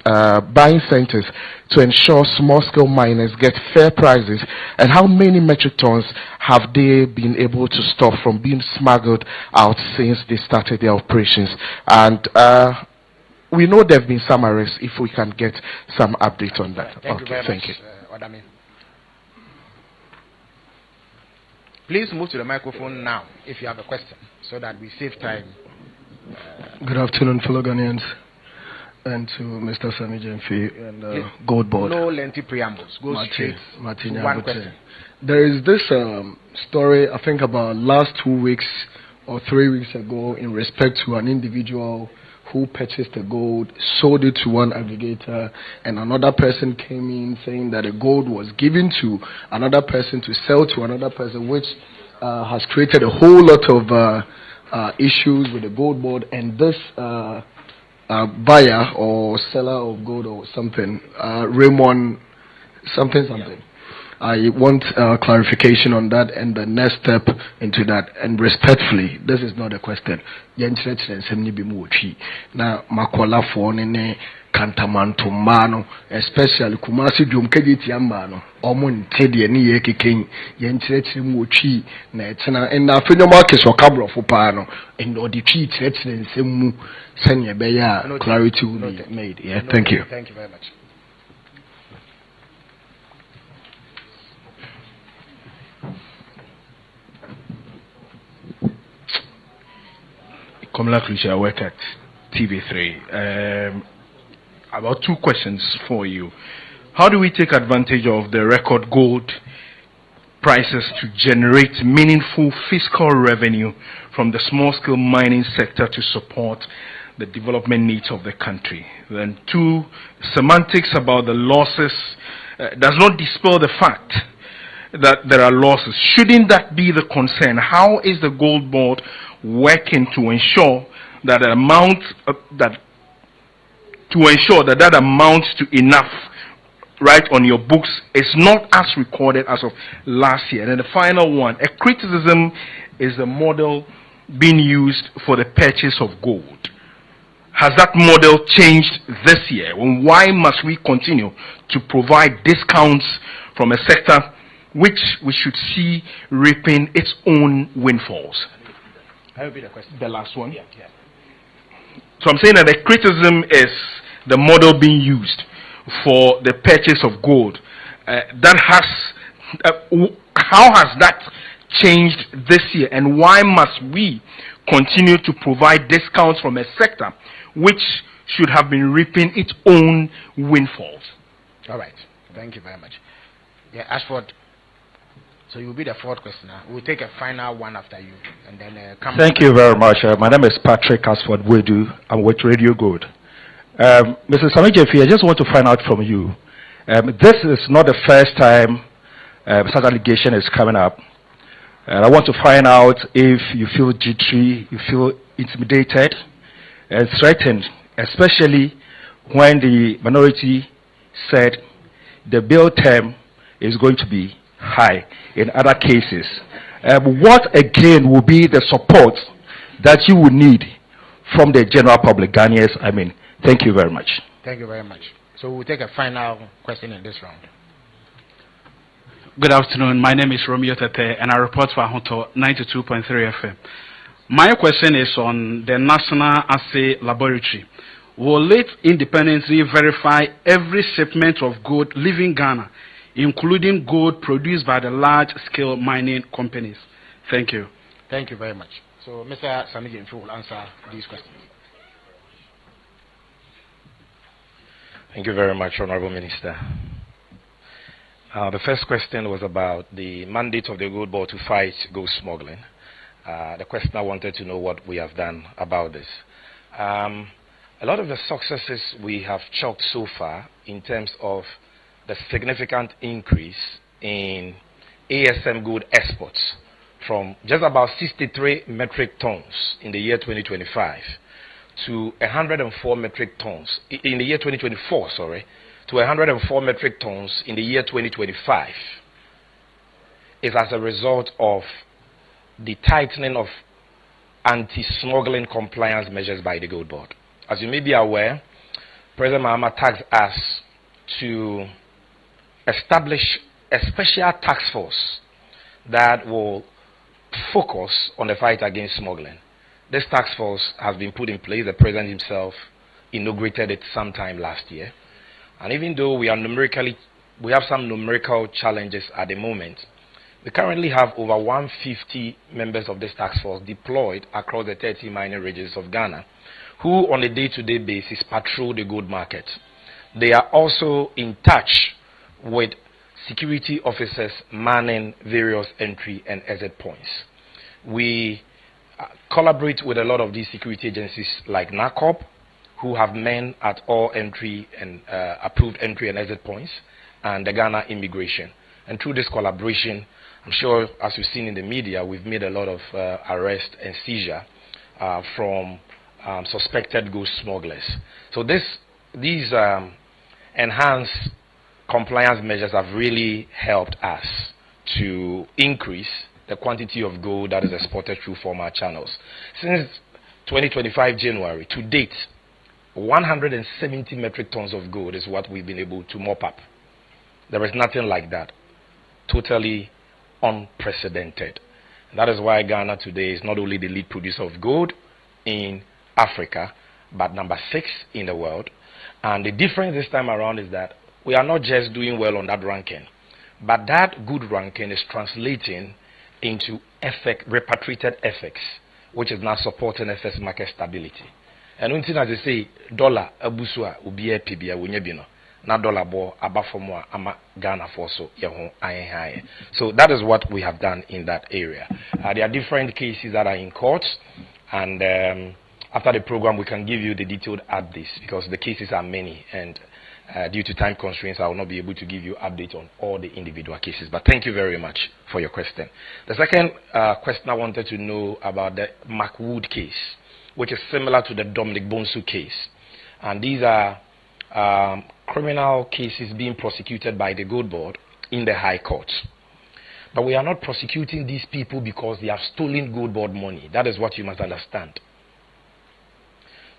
buying centers to ensure small-scale miners get fair prices, and how many metric tons have they been able to stop from being smuggled out since they started their operations? And we know there have been some arrests. If we can get some update on that. Thank you very much, Odami. Please move to the microphone now if you have a question, so that we save time. Good afternoon, fellow Ghanaians, and to Mr. Sammy Gyamfi and Gold Board. No lengthy preambles. Go straight to one question. There is this story, I think about last 2 weeks or 3 weeks ago, in respect to an individual who purchased the gold, sold it to one aggregator, and another person came in saying that the gold was given to another person to sell to another person, which has created a whole lot of issues with the gold board. And this buyer or seller of gold or something, Raymond something. Yeah. I want clarification on that and the next step into that. And respectfully, this is not a question. Now, makola for nene kantamanto mano, especially kumasi jomkeji tiambano. Omon tedi ni yeke king yenchrechi muchi na etina and na fenyo markets or cabro for pano and or the tree threatening semu senya beya clarity will be made. Yeah, thank you. Thank you very much. Komla Krisha, I work at TV3. About 2 questions for you. How do we take advantage of the record gold prices to generate meaningful fiscal revenue from the small-scale mining sector to support the development needs of the country? Then 2, semantics about the losses does not dispel the fact that there are losses. Shouldn't that be the concern? How is the gold board working to ensure that the amount that amounts to enough right on your books is not as recorded as of last year? And then the final one, a criticism is the model being used for the purchase of gold. Has that model changed this year? And why must we continue to provide discounts from a sector which we should see reaping its own windfalls? I repeat the question. The last one. Yeah. So I'm saying that the criticism is the model being used for the purchase of gold. How has that changed this year, and why must we continue to provide discounts from a sector which should have been reaping its own windfalls? All right. Thank you very much. Yeah, Ashford. So you will be the 4th questioner. We'll take a final one after you, and then come. Thank you very much. My name is Patrick Ashford Wedu. I'm with Radio Gold. Mr. Sammy Gyamfi, I just want to find out from you. This is not the first time such allegation is coming up. And I want to find out if you feel jittery, you feel intimidated and threatened, especially when the minority said the bill term is going to be high in other cases. What again will be the support that you would need from the general public, Ghanaians? Thank you very much. Thank you very much. So we'll take a final question in this round. Good afternoon. My name is Romeo Tete, and I report for Ahonto 92.3 FM. My question is on the National Assay Laboratory. Will it independently verify every shipment of gold leaving Ghana, including gold produced by the large-scale mining companies? Thank you. Thank you very much. So Mr. Sammy Gyamfi will answer these questions. Thank you very much, Honorable Minister. The first question was about the mandate of the Gold Board to fight gold smuggling. The questioner wanted to know what we have done about this. A lot of the successes we have chalked so far in terms of the significant increase in ASM gold exports from just about 63 metric tons in the year 2025 to 104 metric tons in the year 2024, sorry, to 104 metric tons in the year 2025 is as a result of the tightening of anti-smuggling compliance measures by the Gold Board. As you may be aware, President Mahama tasked us to establish a special task force that will focus on the fight against smuggling. This task force has been put in place. The President himself inaugurated it sometime last year. And even though we have some numerical challenges at the moment, we currently have over 150 members of this task force deployed across the 30 mining regions of Ghana, who on a day-to-day basis patrol the gold market. They are also in touch with security officers manning various entry and exit points. We collaborate with a lot of these security agencies like NACOP, who have men at all entry and approved entry and exit points, and the Ghana Immigration. And through this collaboration, I'm sure, as you've seen in the media, we've made a lot of arrest and seizure from suspected gold smugglers. So these enhanced compliance measures have really helped us to increase the quantity of gold that is exported through formal channels. Since 2025 January to date, 170 metric tons of gold is what we've been able to mop up. There is nothing like that. Totally unprecedented. That is why Ghana today is not only the lead producer of gold in Africa, but number 6 in the world. And the difference this time around is that we are not just doing well on that ranking, but that good ranking is translating into repatriated FX, which is now supporting FX market stability. And one thing as I say, dollar abusua ubiye pibia wunyebino. Na dollar bo abafomwa ama Ghana for so high. So that is what we have done in that area. There are different cases that are in court, and after the program we can give you the detailed updates because the cases are many, and due to time constraints I will not be able to give you update on all the individual cases. But thank you very much for your question. The second question I wanted to know about the McWood case, which is similar to the Dominic Bonsu case, and these are criminal cases being prosecuted by the Gold Board in the High Court. But we are not prosecuting these people because they have stolen Gold Board money. That is what you must understand.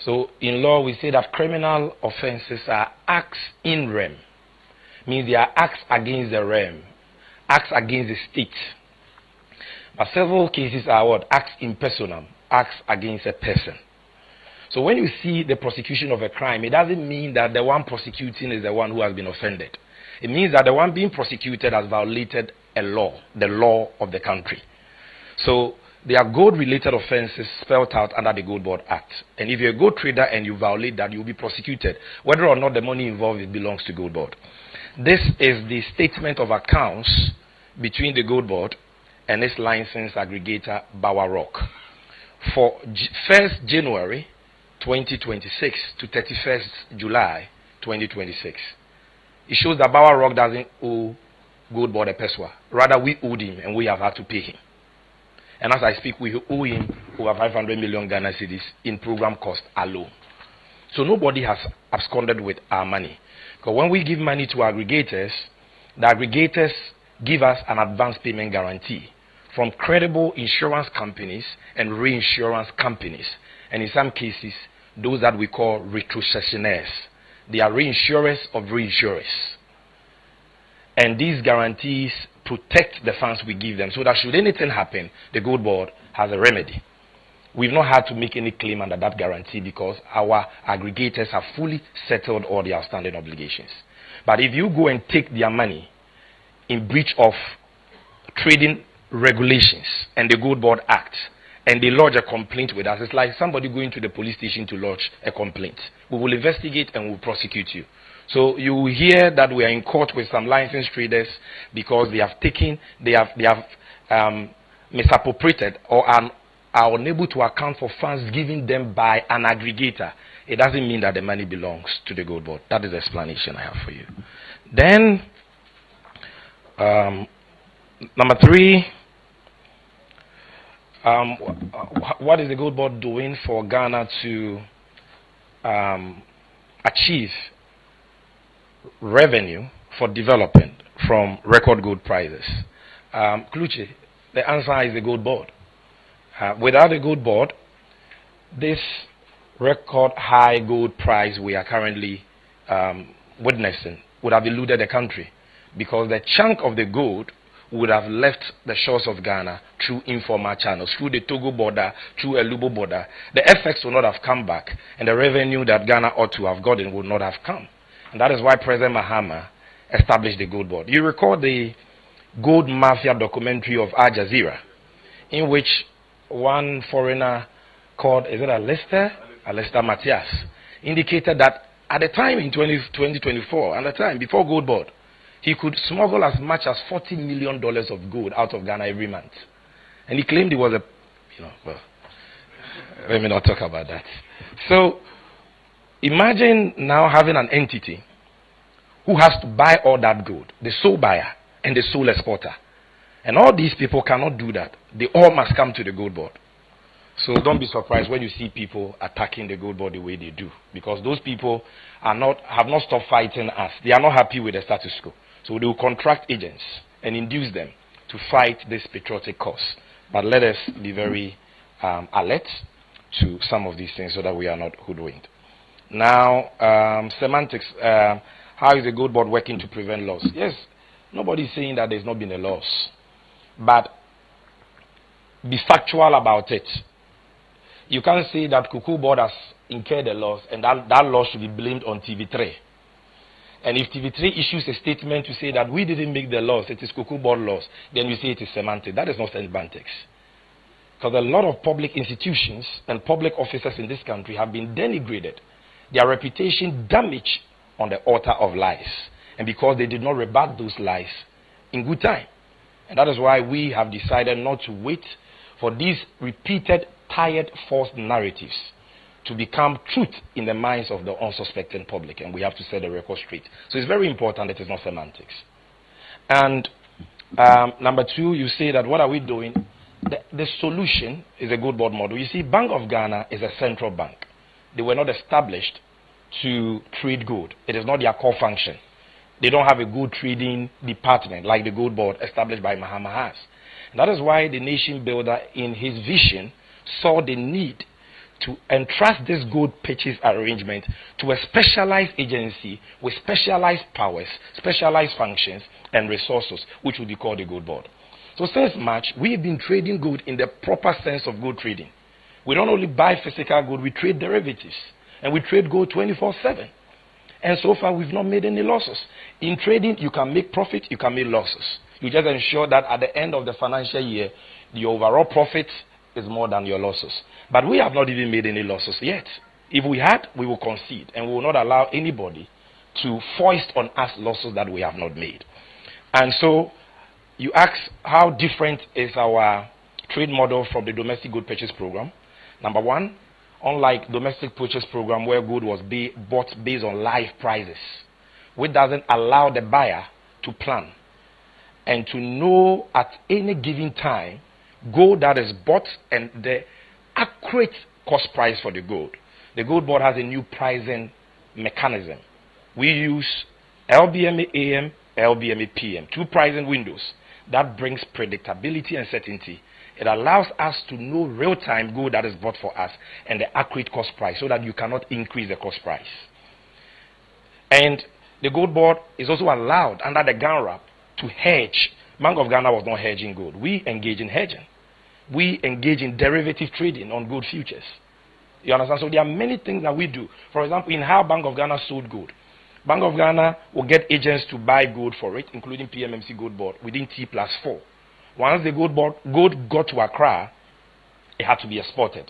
So in law we say that criminal offenses are acts in rem, means they are acts against the rem, acts against the state. But several cases are what? Acts in personam, acts against a person. So when you see the prosecution of a crime, it doesn't mean that the one prosecuting is the one who has been offended. It means that the one being prosecuted has violated a law, the law of the country. So there are gold-related offenses spelled out under the Gold Board Act. And if you're a gold trader and you violate that, you'll be prosecuted, whether or not the money involved it belongs to Gold Board. This is the statement of accounts between the Gold Board and its licensed aggregator, Bower Rock. For 1st January 2026 to 31st July 2026. It shows that Bower Rock doesn't owe Gold Board a peswa. Rather, we owed him and we have had to pay him. And as I speak, we owe him over 500 million Ghana cedis in program cost alone. So nobody has absconded with our money. Because when we give money to aggregators, the aggregators give us an advance payment guarantee from credible insurance companies and reinsurance companies. And in some cases, those that we call retrocessionaires. They are reinsurers of reinsurers. And these guarantees protect the funds we give them so that should anything happen, the Gold Board has a remedy. We've not had to make any claim under that guarantee because our aggregators have fully settled all the outstanding obligations. But if you go and take their money in breach of trading regulations and the Gold Board Act, and they lodge a complaint with us, it's like somebody going to the police station to lodge a complaint. We will investigate and we'll prosecute you. So you will hear that we are in court with some licensed traders because they have misappropriated or are unable to account for funds given them by an aggregator. It doesn't mean that the money belongs to the Gold Board. That is the explanation I have for you. Then, number 3, what is the gold board doing for Ghana to achieve revenue for development from record gold prices? Kluchi, the answer is the gold board. Without the gold board, this record high gold price we are currently witnessing would have eluded the country, because the chunk of the gold would have left the shores of Ghana through informal channels, through the Togo border, through a Lubo border. The effects would not have come back, and the revenue that Ghana ought to have gotten would not have come. And that is why President Mahama established the gold board. You recall the gold mafia documentary of Al Jazeera, in which one foreigner called, is it Alistair Matthias, indicated that at the time in 2024, at the time before gold board, he could smuggle as much as $40 million of gold out of Ghana every month. And he claimed he was well, let me not talk about that. So, imagine now having an entity who has to buy all that gold, the sole buyer and the sole exporter. And all these people cannot do that. They all must come to the gold board. So don't be surprised when you see people attacking the gold board the way they do, because those people have not stopped fighting us. They are not happy with the status quo. So they will contract agents and induce them to fight this patriotic cause. But let us be very alert to some of these things so that we are not hoodwinked. Now, semantics. How is the gold board working to prevent loss? Yes, nobody is saying that there's not been a loss. But be factual about it. You can't say that Cuckoo board has incurred a loss and that loss should be blamed on TV3. And if TV3 issues a statement to say that we didn't make the loss, it is Cuckoo board loss, then you say it is semantic. That is not semantics. Because a lot of public institutions and public officers in this country have been denigrated, their reputation damaged on the altar of lies. And because they did not rebut those lies in good time. And that is why we have decided not to wait for these repeated, tired, false narratives to become truth in the minds of the unsuspecting public. And we have to set the record straight. So it's very important that it's not semantics. And number two, you say that what are we doing? The solution is a gold board model. You see, Bank of Ghana is a central bank. They were not established to trade gold. It is not their core function. They don't have a gold trading department like the gold board established by Mahama has. That is why the nation builder in his vision saw the need to entrust this gold purchase arrangement to a specialized agency with specialized powers, specialized functions, and resources, which would be called the gold board. So since March, we've been trading gold in the proper sense of gold trading. We don't only buy physical gold, we trade derivatives. And we trade gold 24/7. And so far, we've not made any losses. In trading, you can make profit, you can make losses. You just ensure that at the end of the financial year, the overall profit is more than your losses. But we have not even made any losses yet. If we had, we will concede. And we will not allow anybody to foist on us losses that we have not made. And so, you ask how different is our trade model from the domestic gold purchase program. Number one, unlike domestic purchase program where gold was bought based on live prices, which doesn't allow the buyer to plan and to know at any given time gold that is bought and the accurate cost price for the gold. The gold board has a new pricing mechanism. We use LBMA AM, LBMA PM, two pricing windows. That brings predictability and certainty. It allows us to know real-time gold that is bought for us and the accurate cost price so that you cannot increase the cost price. And the gold board is also allowed under the GANRAP to hedge. Bank of Ghana was not hedging gold. We engage in hedging. We engage in derivative trading on gold futures. You understand? So there are many things that we do. For example, in how Bank of Ghana sold gold. Bank of Ghana will get agents to buy gold for it, including PMMC Gold Board, within T+4. Once the gold got to Accra, it had to be exported.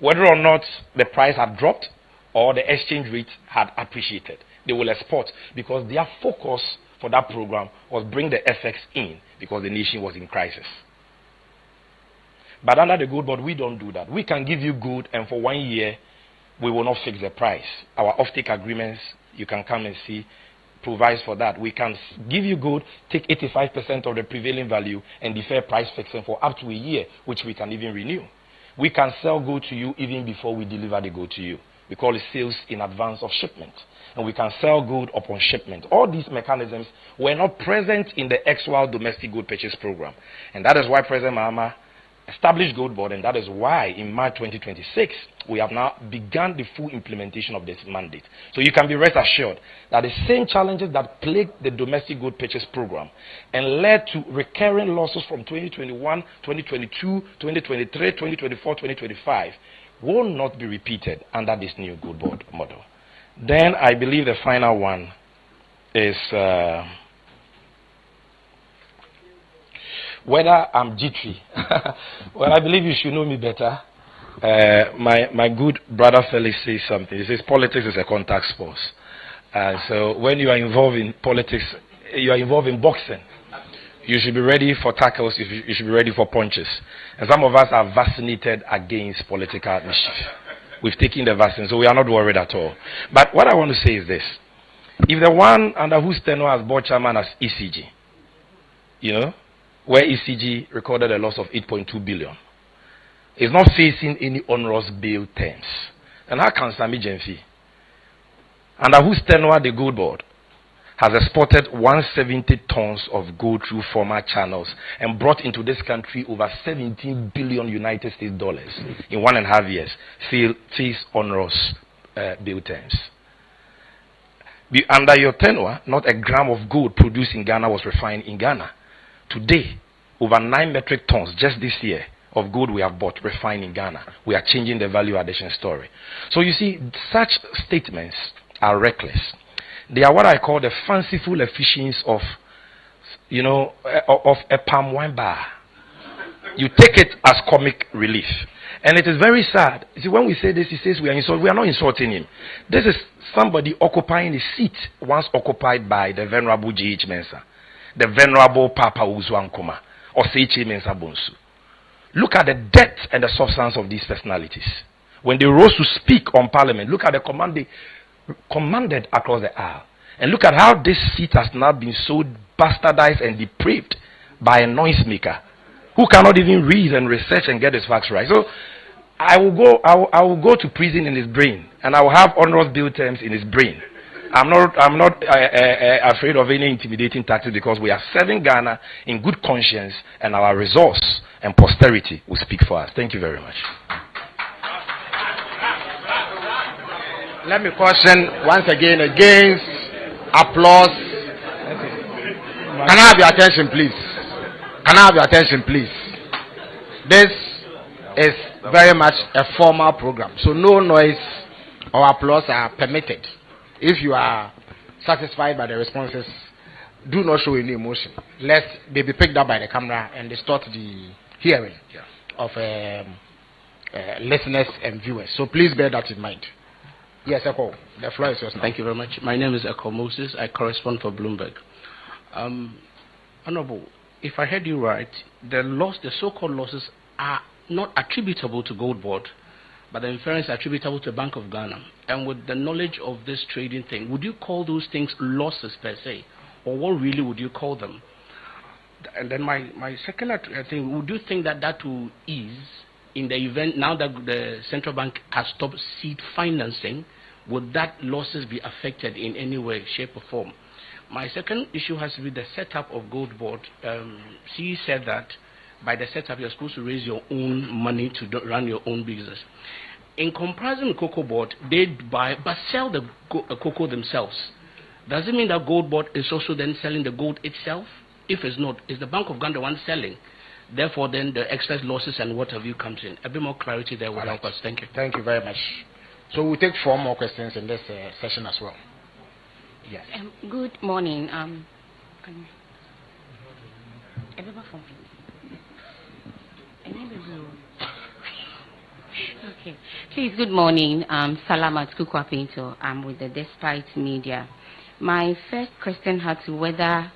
Whether or not the price had dropped or the exchange rate had appreciated, they will export because their focus for that program was bring the FX in because the nation was in crisis. But under the gold board, we don't do that. We can give you gold and for 1 year, we will not fix the price. Our offtake agreements, you can come and see, provides for that. We can give you gold, take 85% of the prevailing value, and defer price fixing for up to a year, which we can even renew. We can sell gold to you even before we deliver the gold to you. We call it sales in advance of shipment. And we can sell gold upon shipment. All these mechanisms were not present in the actual domestic gold purchase program. And that is why President Mahama established Gold Board, and that is why in March 2026 we have now begun the full implementation of this mandate. So you can be rest assured that the same challenges that plagued the domestic gold purchase program and led to recurring losses from 2021, 2022, 2023, 2024, 2025 will not be repeated under this new Gold Board model. Then I believe the final one is whether I'm jittery. Well, I believe you should know me better. My good brother Felix says something. He says politics is a contact sport. So when you are involved in politics, you are involved in boxing. You should be ready for tackles. You should be ready for punches. And some of us are vaccinated against political mischief. We've taken the vaccine, so we are not worried at all. But what I want to say is this. If the one under whose tenure has bought chairman as ECG, you know, where ECG recorded a loss of 8.2 billion, is not facing any onerous bail terms. And how can Sammy Gyamfi, under whose tenure the Gold Board has exported 170 tons of gold through former channels and brought into this country over 17 billion United States dollars in 1.5 years, face onerous bail terms? Under your tenure, not a gram of gold produced in Ghana was refined in Ghana. Today, over 9 metric tons just this year of gold we have bought refined in Ghana. We are changing the value addition story. So you see, such statements are reckless. They are what I call the fanciful efficiency of, you know, of a palm wine bar. You take it as comic relief. And it is very sad. You see, when we say this, he says we are not insulting him. This is somebody occupying a seat once occupied by the Venerable J.H. Mensah, the Venerable Papa Uzuankuma, or Seiche Mensah Bonsu. Look at the depth and the substance of these personalities. When they rose to speak on Parliament, look at the command they commanded across the aisle. And look at how this seat has now been so bastardized and depraved by a noisemaker who cannot even read and research and get his facts right. So I will go to prison in his brain, and I will have onerous bill terms in his brain. I'm not afraid of any intimidating tactics, because we are serving Ghana in good conscience, and our resource and posterity will speak for us. Thank you very much. Let me caution once again against applause. Can I have your attention, please? Can I have your attention, please? This is very much a formal program, so no noise or applause are permitted. If you are satisfied by the responses, do not show any emotion, lest they be picked up by the camera and distort the hearing of listeners and viewers. So please bear that in mind. Yes, Echo, the floor is yours now. Thank you very much. My name is Echo Moses. I correspond for Bloomberg. Honorable, if I heard you right, the so-called losses are not attributable to Gold Board, but the inference attributable to the Bank of Ghana. And with the knowledge of this trading thing, would you call those things losses per se? Or what really would you call them? And then my second thing, would you think that will ease in the event, now that the central bank has stopped seed financing, would that losses be affected in any way, shape or form? My second issue has to be the setup of Gold Board. CE said that by the setup, you're supposed to raise your own money to run your own business. In comparison with Cocoa Board, they buy but sell the cocoa themselves. Does it mean that Gold Board is also then selling the gold itself? If it's not, is the Bank of Ghana the one selling? Therefore, then the excess losses and what have you comes in. A bit more clarity there will help us. Thank you. Thank you very much. So we'll take 4 more questions in this session as well. Yes. Good morning. Okay. Please, good morning. Salamat Kukwa Pinto. I'm with the Despite Media. My first question had to whether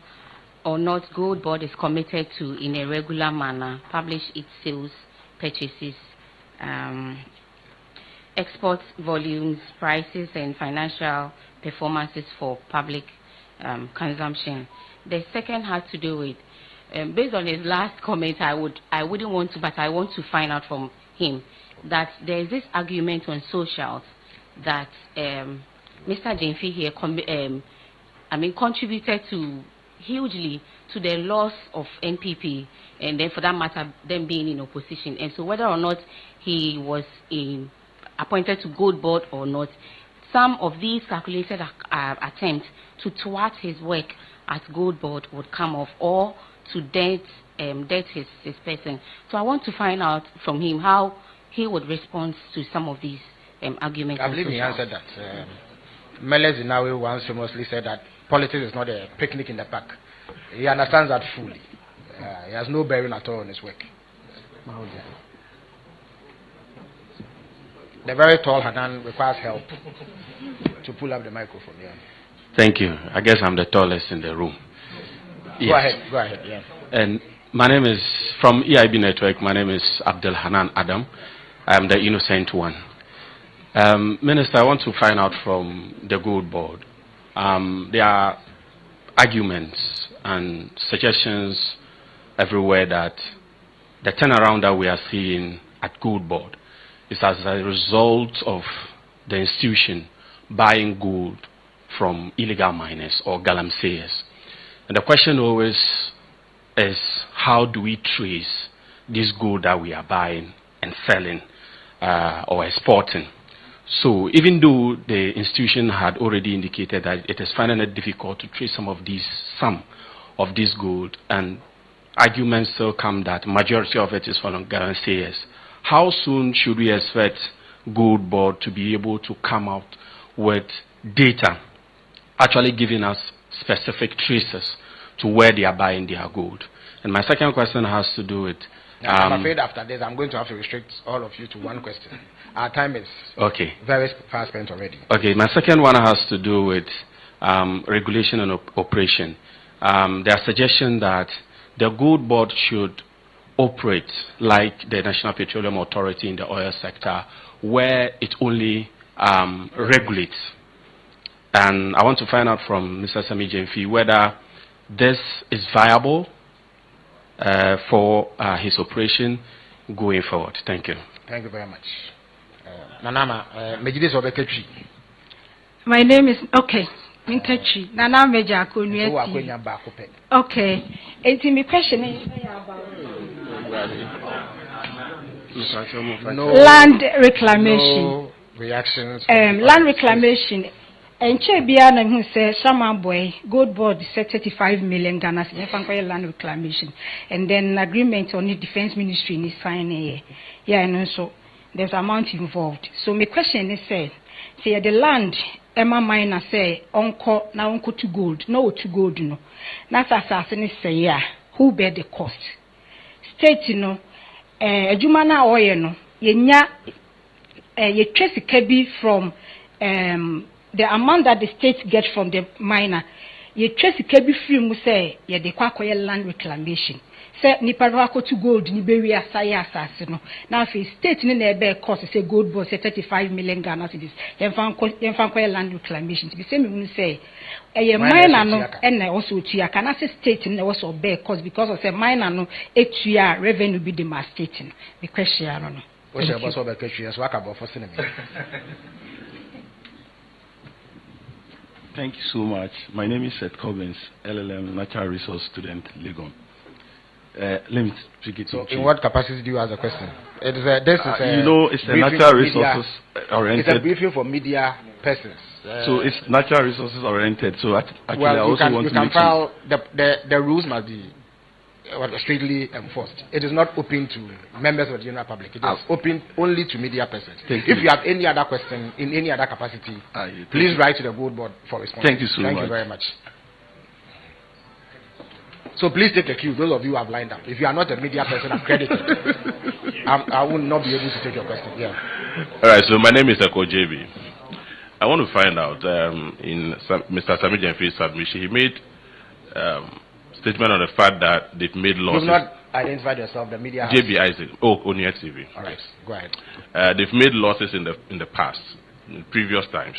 or not Gold Board is committed to, in a regular manner, publish its sales, purchases, export volumes, prices, and financial performances for public consumption. The second had to do with, based on his last comment, I wouldn't want to, but I want to find out from him that there is this argument on socials that Mr. Gyamfi here, contributed hugely to the loss of NPP, and then for that matter, them being in opposition. And so whether or not he was appointed to Gold Board or not, some of these calculated attempts to thwart his work at Gold Board would come off, or to dent his person. So I want to find out from him how he would respond to some of these arguments. I believe he answered that. Meles Inawe once famously said that politics is not a picnic in the park. He understands that fully. He has no bearing at all on his work. The very tall Hanan requires help to pull up the microphone. Yeah. Thank you. I guess I'm the tallest in the room. Yes. Go ahead. Yeah. And my name is, from EIB Network, my name is Abdel Hanan Adam. I am the innocent one. Minister, I want to find out from the Gold Board. There are arguments and suggestions everywhere that the turnaround that we are seeing at Gold Board is as a result of the institution buying gold from illegal miners or galamseyers. And the question always is, how do we trace this gold that we are buying and selling or exporting? So even though the institution had already indicated that it is finding it difficult to trace some of this gold, and arguments still come that majority of it is from galamseyers, how soon should we expect Gold Board to be able to come out with data actually giving us specific traces to where they are buying their gold? And my second question has to do with... I'm afraid after this I'm going to have to restrict all of you to one question. Our time is very fast spent already. Okay, my second one has to do with regulation and operation. There are suggestions that the Gold Board should operate like the National Petroleum Authority in the oil sector, where it only regulates. And I want to find out from Mr. Sammy Gyamfi whether this is viable for his operation going forward. Thank you. Thank you very much. Nanama, Mejidis Obeketri. My name is Minkechi. Nana Meja Kunyeti. Okay. It's my question is land reclamation. No reactions. Land reclamation. And Chebiana who says Shaman Boy, Gold Board set 35 million Ghana for land reclamation. And then an agreement on the Defense Ministry in signing. Yeah, and also there's amount involved. So my question is say the land Emma miner say uncle now uncle to gold. No to gold no. That's assassin say yeah. Who bear the cost? State no Jumana oil no ye trace kebi from the amount that the state gets from the miner, you trace the kebi free mu say ye de kwakoye land reclamation. Say ni parako to gold ni bewi asaya asase no. Now if state ni na ebe cost say Gold Board say 35 million Ghana cedis. Yen fan koye land reclamation. To be say me say ye miner no and also tuya can say state ni also bear cost because of say miner no etuya revenue be devastating. The question I don't know. What's your boss over question so about for cinema? Thank you so much. My name is Seth Cobbins, LLM Natural Resource Student, Legon. Let me speak it so in what capacity do you ask a question? It is a, this is a you know, it's a natural resources oriented. It's a briefing for media persons. So it's natural resources oriented. So actually, well, I also want to make file the rules must be strictly enforced. It is not open to members of the general public. It is open only to media persons. If you have any other question in any other capacity, please write to the Gold Board for response. Thank you so much. Thank you very much. So please take a cue, those of you who have lined up. If you are not a media person accredited, I will not be able to take your question. Yeah. All right, so my name is Eko JB. I want to find out, in Mr. Sammy Gyamfi's submission, he made statement on the fact that they've made losses. You've not identified yourself, the media house. JB Isaac, on your TV. All right, go ahead. They've made losses in the past, in previous times.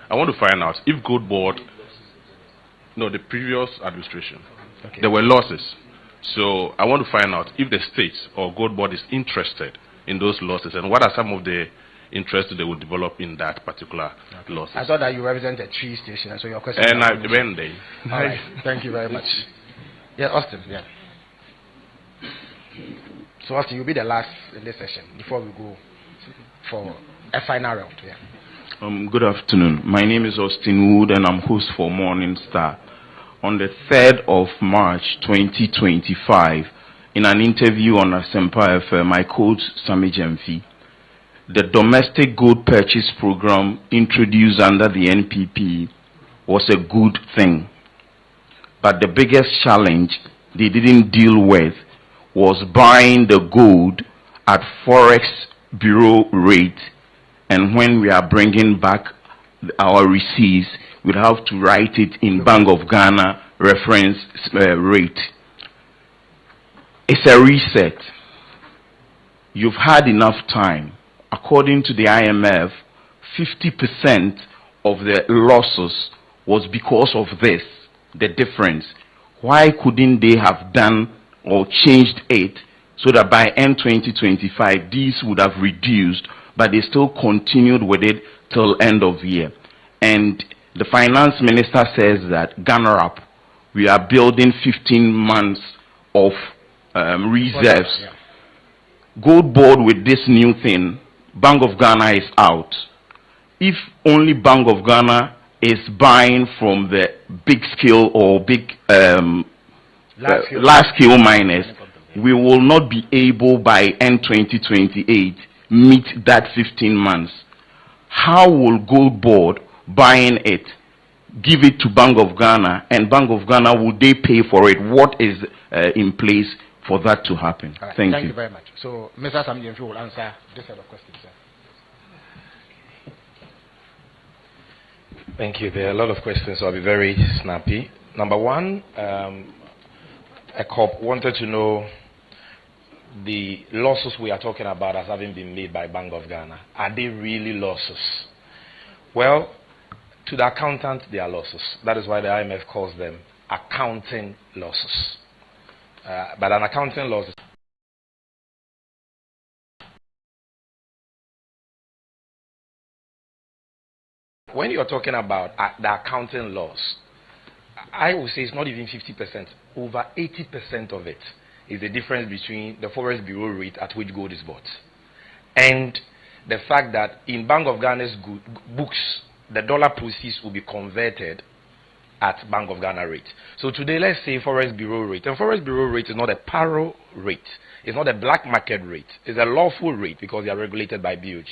I want to find out if Gold Board No, the previous administration. Okay. There were losses. So I want to find out if the state or gold board is interested in those losses and what are some of the interests they will develop in that particular losses. I thought that you represent a tree station, so your question. And I went there. All right. Thank you very much. Yeah, Austin. Yeah. So Austin, you'll be the last in this session before we go for a final round. Yeah. Good afternoon. My name is Austin Wood and I'm host for Morning Star. On the 3rd of March 2025, in an interview on Asempa FM, I quote Sammy Gyamfi. The domestic gold purchase program introduced under the NPP was a good thing. But the biggest challenge they didn't deal with was buying the gold at Forex Bureau rate. And when we are bringing back our receipts, we'll have to write it in Bank of Ghana reference rate. It's a reset. You've had enough time. According to the IMF, 50% of the losses was because of this, the difference. Why couldn't they have done or changed it so that by end 2025 these would have reduced, but they still continued with it till end of year? And the finance minister says that Ghana up, we are building 15 months of reserves. Gold board with this new thing, Bank of Ghana is out. If only Bank of Ghana is buying from the big scale or big large scale miners, we will not be able by end 2028 meet that 15 months. How will Gold Board buying it, give it to Bank of Ghana, and Bank of Ghana, will they pay for it? What is in place for that to happen? Right. Thank you you very much. So Mr. Sammy Gyamfi will answer this set of questions, sir. Thank you. There are a lot of questions, so I'll be very snappy. Number one, a cop wanted to know the losses we are talking about as having been made by Bank of Ghana. Are they really losses? Well, to the accountant, they are losses. That is why the IMF calls them accounting losses. But an accounting loss is when you're talking about the accounting loss, I would say it's not even 50%. Over 80% of it is the difference between the Forex Bureau rate at which gold is bought and the fact that in Bank of Ghana's books, the dollar proceeds will be converted at Bank of Ghana rate. So today, let's say Forex Bureau rate. And Forex Bureau rate is not a paro rate. It's not a black market rate. It's a lawful rate because they are regulated by BOG.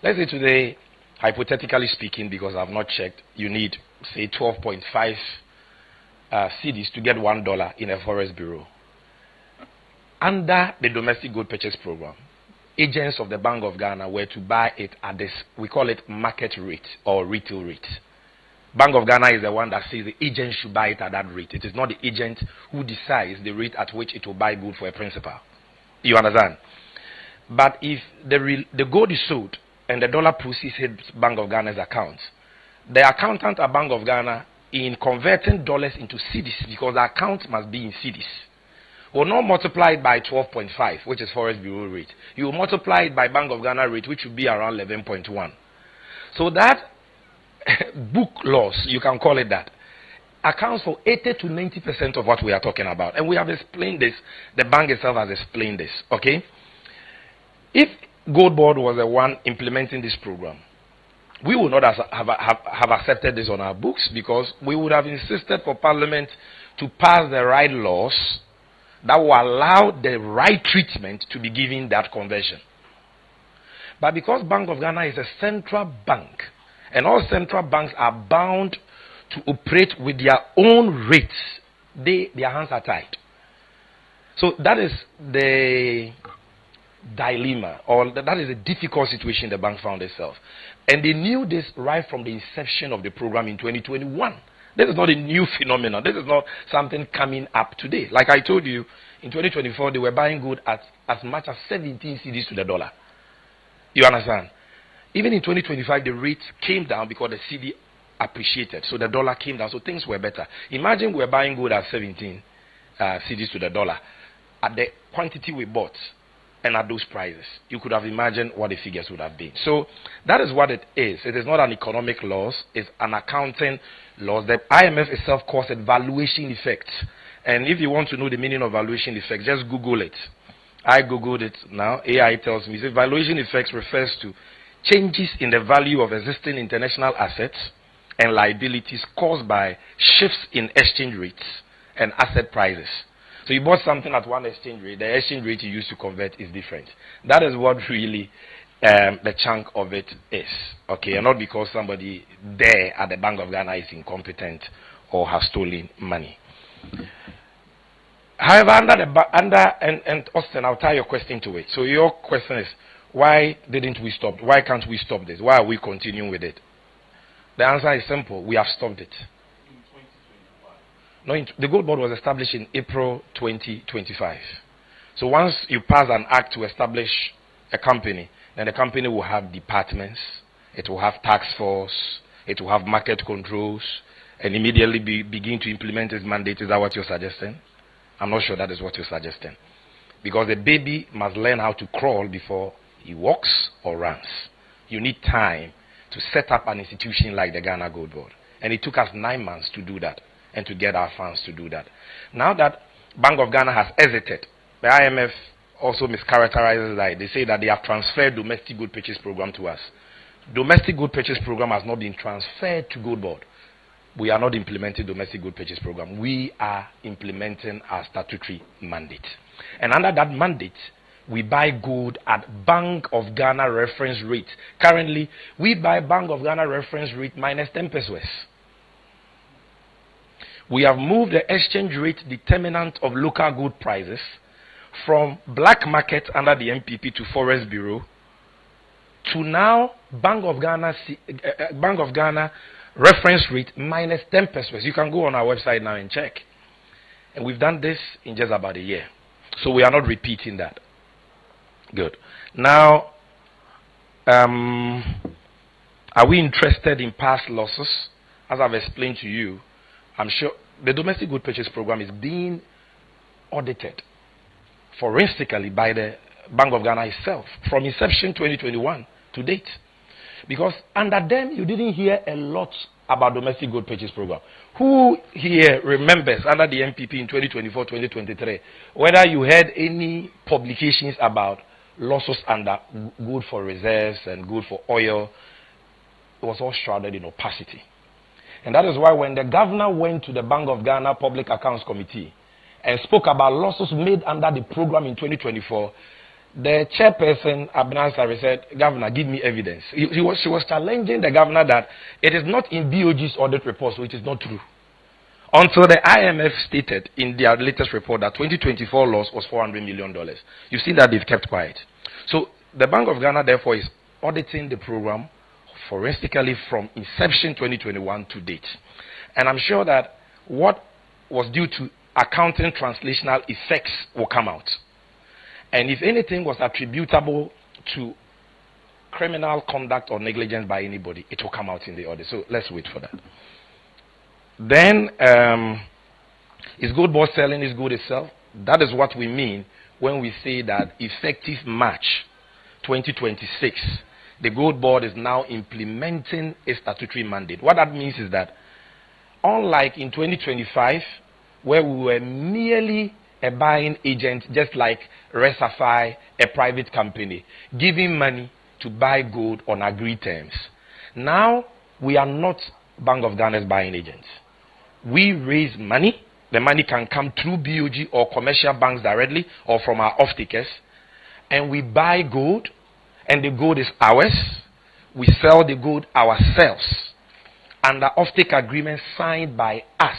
Let's say today, hypothetically speaking, because I've not checked, you need, say, 12.5 cedis to get $1 in a Forex Bureau. Under the domestic gold purchase program, agents of the Bank of Ghana were to buy it at this, we call it market rate or retail rate. Bank of Ghana is the one that says the agent should buy it at that rate. It is not the agent who decides the rate at which it will buy gold for a principal. You understand? But if the gold is sold and the dollar proceeds hits Bank of Ghana's account, the accountant at Bank of Ghana, in converting dollars into cedis, because the account must be in cedis, will not multiply it by 12.5, which is Forex Bureau rate. You will multiply it by Bank of Ghana rate, which will be around 11.1. So that book loss, you can call it that, accounts for 80 to 90% of what we are talking about. And we have explained this. The bank itself has explained this. Okay? If Gold Board was the one implementing this program, we would not have accepted this on our books because we would have insisted for Parliament to pass the right laws that will allow the right treatment to be given that conversion. But because Bank of Ghana is a central bank, and all central banks are bound to operate with their own rates, their hands are tied. So that is the dilemma, or that is a difficult situation the bank found itself. And they knew this right from the inception of the program in 2021. This is not a new phenomenon. This is not something coming up today. Like I told you, in 2024, they were buying gold at as much as 17 cedis to the dollar. You understand? Even in 2025, the rates came down because the CD appreciated. So the dollar came down. So things were better. Imagine we were buying gold at 17 cedis to the dollar. At the quantity we bought and at those prices, you could have imagined what the figures would have been. So that is what it is. It is not an economic loss. It's an accounting loss. The IMF itself calls it valuation effects. And if you want to know the meaning of valuation effects, just Google it. I Googled it now. AI tells me. It valuation effects refers to changes in the value of existing international assets and liabilities caused by shifts in exchange rates and asset prices. So you bought something at one exchange rate, the exchange rate you use to convert is different. That is what really the chunk of it is. Okay, and not because somebody there at the Bank of Ghana is incompetent or has stolen money. However, and Austin, I'll tie your question to it. So your question is, why didn't we stop? Why can't we stop this? Why are we continuing with it? The answer is simple. We have stopped it. No, the gold board was established in April 2025. So once you pass an act to establish a company, then the company will have departments, it will have task force, it will have market controls, and immediately begin to implement its mandate. Is that what you're suggesting? I'm not sure that is what you're suggesting. Because the baby must learn how to crawl before he walks or runs. You need time to set up an institution like the Ghana Gold Board. And it took us 9 months to do that and to get our funds to do that. Now that Bank of Ghana has exited, the IMF also mischaracterizes that. They say that they have transferred domestic good purchase program to us. Domestic good purchase program has not been transferred to Gold Board. We are not implementing domestic good purchase program. We are implementing our statutory mandate. And under that mandate, we buy gold at Bank of Ghana reference rate. Currently, we buy Bank of Ghana reference rate minus 10 pesos. We have moved the exchange rate determinant of local gold prices from black market under the MPP to Forest Bureau to now Bank of Ghana reference rate minus 10 pesos. You can go on our website now and check. And we've done this in just about a year. So we are not repeating that. Good. Now, are we interested in past losses? As I've explained to you, I'm sure the domestic good purchase program is being audited forensically by the Bank of Ghana itself from inception 2021 to date. Because under them, you didn't hear a lot about domestic good purchase program. Who here remembers under the MPP in 2024, 2023, whether you heard any publications about losses under good for reserves and good for oil? It was all shrouded in opacity. And that is why when the governor went to the Bank of Ghana Public Accounts Committee and spoke about losses made under the program in 2024, the chairperson, Abnan Sari, said, Governor, give me evidence. She was challenging the governor that it is not in BOG's audit report, so it is not true. Until the IMF stated in their latest report that 2024 loss was $400 million. You've seen that they've kept quiet. So the Bank of Ghana, therefore, is auditing the program forensically from inception 2021 to date. And I'm sure that what was due to accounting translational effects will come out. And if anything was attributable to criminal conduct or negligence by anybody, it will come out in the audit. So let's wait for that. Then, is Gold Board selling its good itself? That is what we mean when we say that effective March 2026, the Gold Board is now implementing a statutory mandate. What that means is that, unlike in 2025, where we were merely a buying agent, just like Resafy, a private company, giving money to buy gold on agreed terms. Now, we are not Bank of Ghana's buying agents. We raise money. The money can come through BOG or commercial banks directly or from our off-takers. And we buy gold, and the gold is ours. We sell the gold ourselves under off-take agreement signed by us.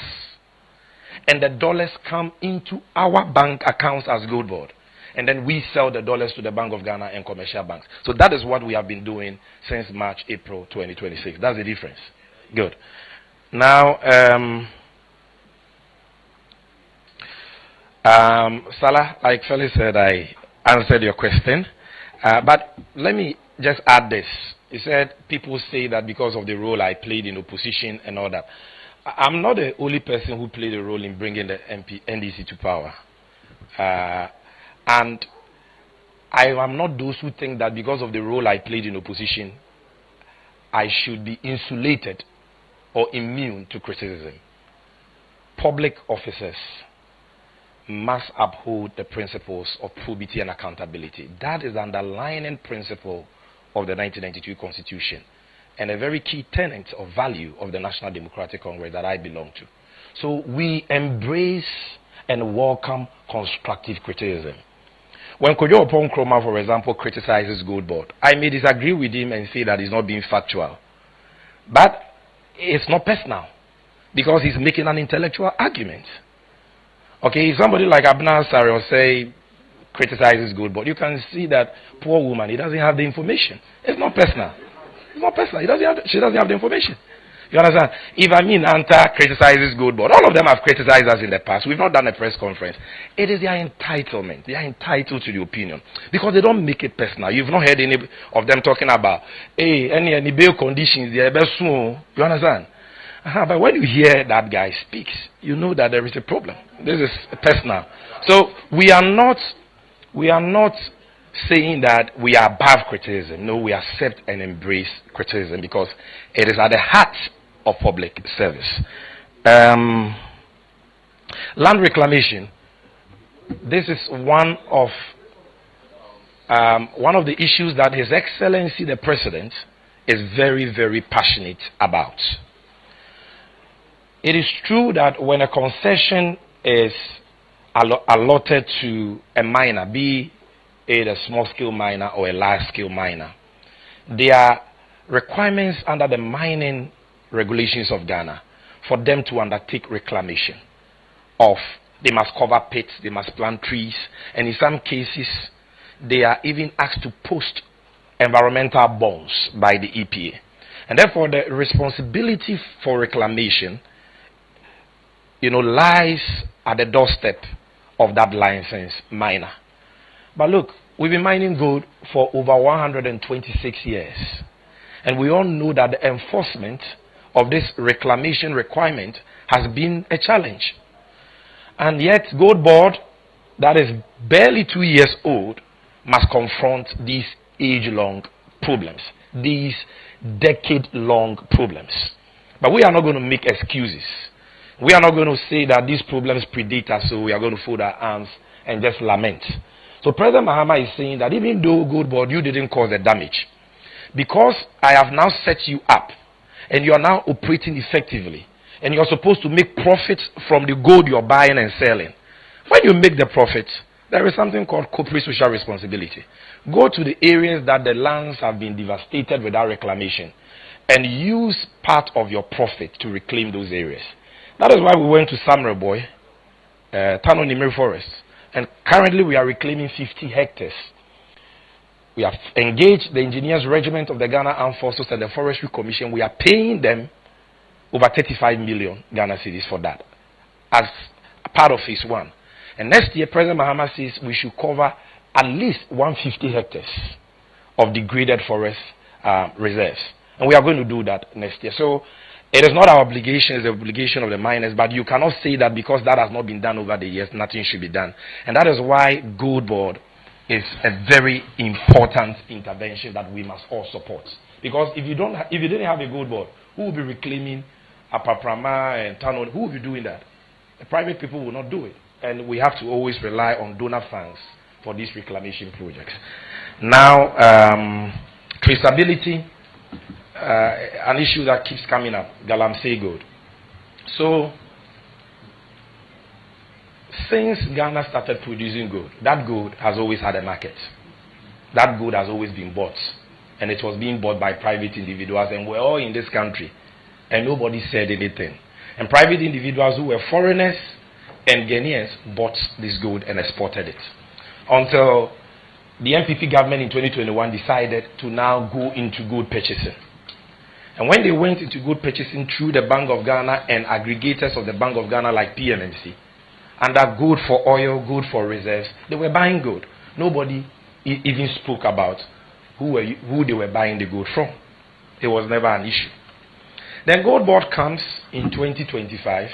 And the dollars come into our bank accounts as Gold Board. And then we sell the dollars to the Bank of Ghana and commercial banks. So that is what we have been doing since March, April 2026. That's the difference. Good. Now, Salah, like Felix said, I answered your question. But let me just add this. He said, people say that because of the role I played in opposition and all that. I'm not the only person who played a role in bringing the NDC to power. And I am not those who think that because of the role I played in opposition, I should be insulated or immune to criticism. Public officers must uphold the principles of probity and accountability. That is the underlying principle of the 1992 Constitution and a very key tenet of value of the National Democratic Congress that I belong to. So we embrace and welcome constructive criticism. When Kojo Opon Nkrumah, for example, criticizes Gold Board, I may disagree with him and say that he's not being factual. But it's not personal because he's making an intellectual argument. Okay, if somebody like Abner Sari say criticizes Gold Board, you can see that poor woman, he doesn't have the information. It's not personal. It's not personal. She doesn't have the information. You understand? If Anta criticizes Gold Board, all of them have criticized us in the past. We've not done a press conference. It is their entitlement. They are entitled to the opinion because they don't make it personal. You've not heard any of them talking about, hey, any bail conditions, you understand? But when you hear that guy speaks, you know that there is a problem. This is personal. So we are not saying that we are above criticism. No, we accept and embrace criticism because it is at the heart of public service. Land reclamation. This is one of the issues that His Excellency the President is very, very passionate about. It is true that when a concession is allotted to a miner, be it a small-scale miner or a large-scale miner, there are requirements under the mining regulations of Ghana for them to undertake reclamation of. They must cover pits, they must plant trees, and in some cases, they are even asked to post environmental bonds by the EPA. And therefore, the responsibility for reclamation, lies at the doorstep of that licensed miner. But look, we've been mining gold for over 126 years. And we all know that the enforcement of this reclamation requirement has been a challenge. And yet, Gold Board, that is barely 2 years old, must confront these age-long problems, these decade-long problems. But we are not going to make excuses. We are not going to say that these problems predate us, so we are going to fold our arms and just lament. So President Mahama is saying that even though Gold Board, you didn't cause the damage, because I have now set you up, and you are now operating effectively, and you are supposed to make profits from the gold you are buying and selling. When you make the profits, there is something called corporate social responsibility. Go to the areas that the lands have been devastated without reclamation, and use part of your profit to reclaim those areas. That is why we went to Samre Boy, Tano Nimiri Forest, and currently we are reclaiming 50 hectares. We have engaged the Engineers Regiment of the Ghana Armed Forces and the Forestry Commission. We are paying them over 35 million Ghana cedis for that as a part of phase 1. And next year, President Mahama says we should cover at least 150 hectares of degraded forest reserves. And we are going to do that next year. So it is not our obligation, it's the obligation of the miners, but you cannot say that because that has not been done over the years, nothing should be done. And that is why Gold Board is a very important intervention that we must all support. Because if you didn't have a Gold Board, who will be reclaiming Apaprama and Tano? Who will be doing that? The private people will not do it. And we have to always rely on donor funds for these reclamation projects. Now, traceability, an issue that keeps coming up, Galamsey gold. So, since Ghana started producing gold, that gold has always had a market. That gold has always been bought. And it was being bought by private individuals, and we're all in this country. And nobody said anything. And private individuals who were foreigners and Ghanaians bought this gold and exported it. Until the NPP government in 2021 decided to now go into gold purchasing. And when they went into gold purchasing through the Bank of Ghana and aggregators of the Bank of Ghana like PMMC, under gold for oil, gold for reserves, they were buying gold. Nobody even spoke about who they were buying the gold from. It was never an issue. Then Gold Board comes in 2025,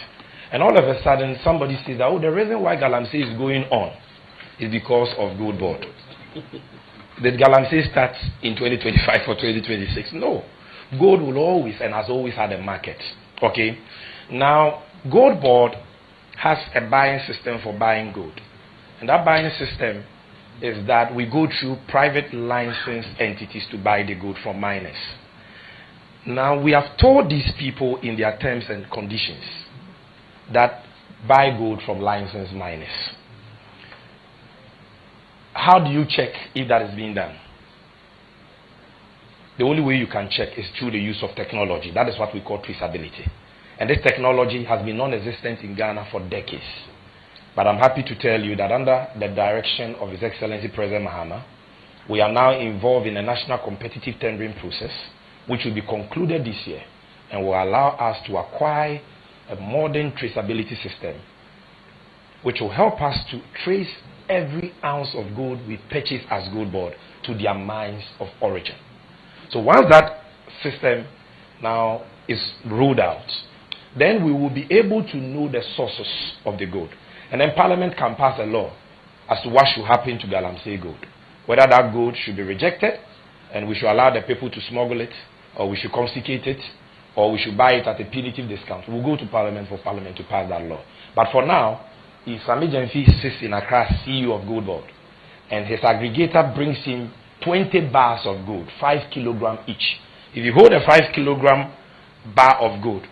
and all of a sudden somebody says that, oh, the reason why Galamsey is going on is because of Gold Board. Did Galamsey start in 2025 or 2026? No. Gold will always and has always had a market. Okay? Now, Gold Board has a buying system for buying gold. And that buying system is that we go through private licensed entities to buy the gold from miners. Now, we have told these people in their terms and conditions that buy gold from licensed miners. How do you check if that is being done? The only way you can check is through the use of technology. That is what we call traceability. And this technology has been non-existent in Ghana for decades. But I'm happy to tell you that under the direction of His Excellency President Mahama, we are now involved in a national competitive tendering process, which will be concluded this year and will allow us to acquire a modern traceability system, which will help us to trace every ounce of gold we purchase as Gold Board to their mines of origin. So once that system now is rolled out, then we will be able to know the sources of the gold. And then Parliament can pass a law as to what should happen to Galamsey gold. Whether that gold should be rejected and we should allow the people to smuggle it, or we should confiscate it, or we should buy it at a punitive discount. We'll go to Parliament for Parliament to pass that law. But for now, if Sammy Gyamfi sits in Accra, CEO of Gold Board, and his aggregator brings him 20 bars of gold, 5 kilograms each. If you hold a 5 kilogram bar of gold,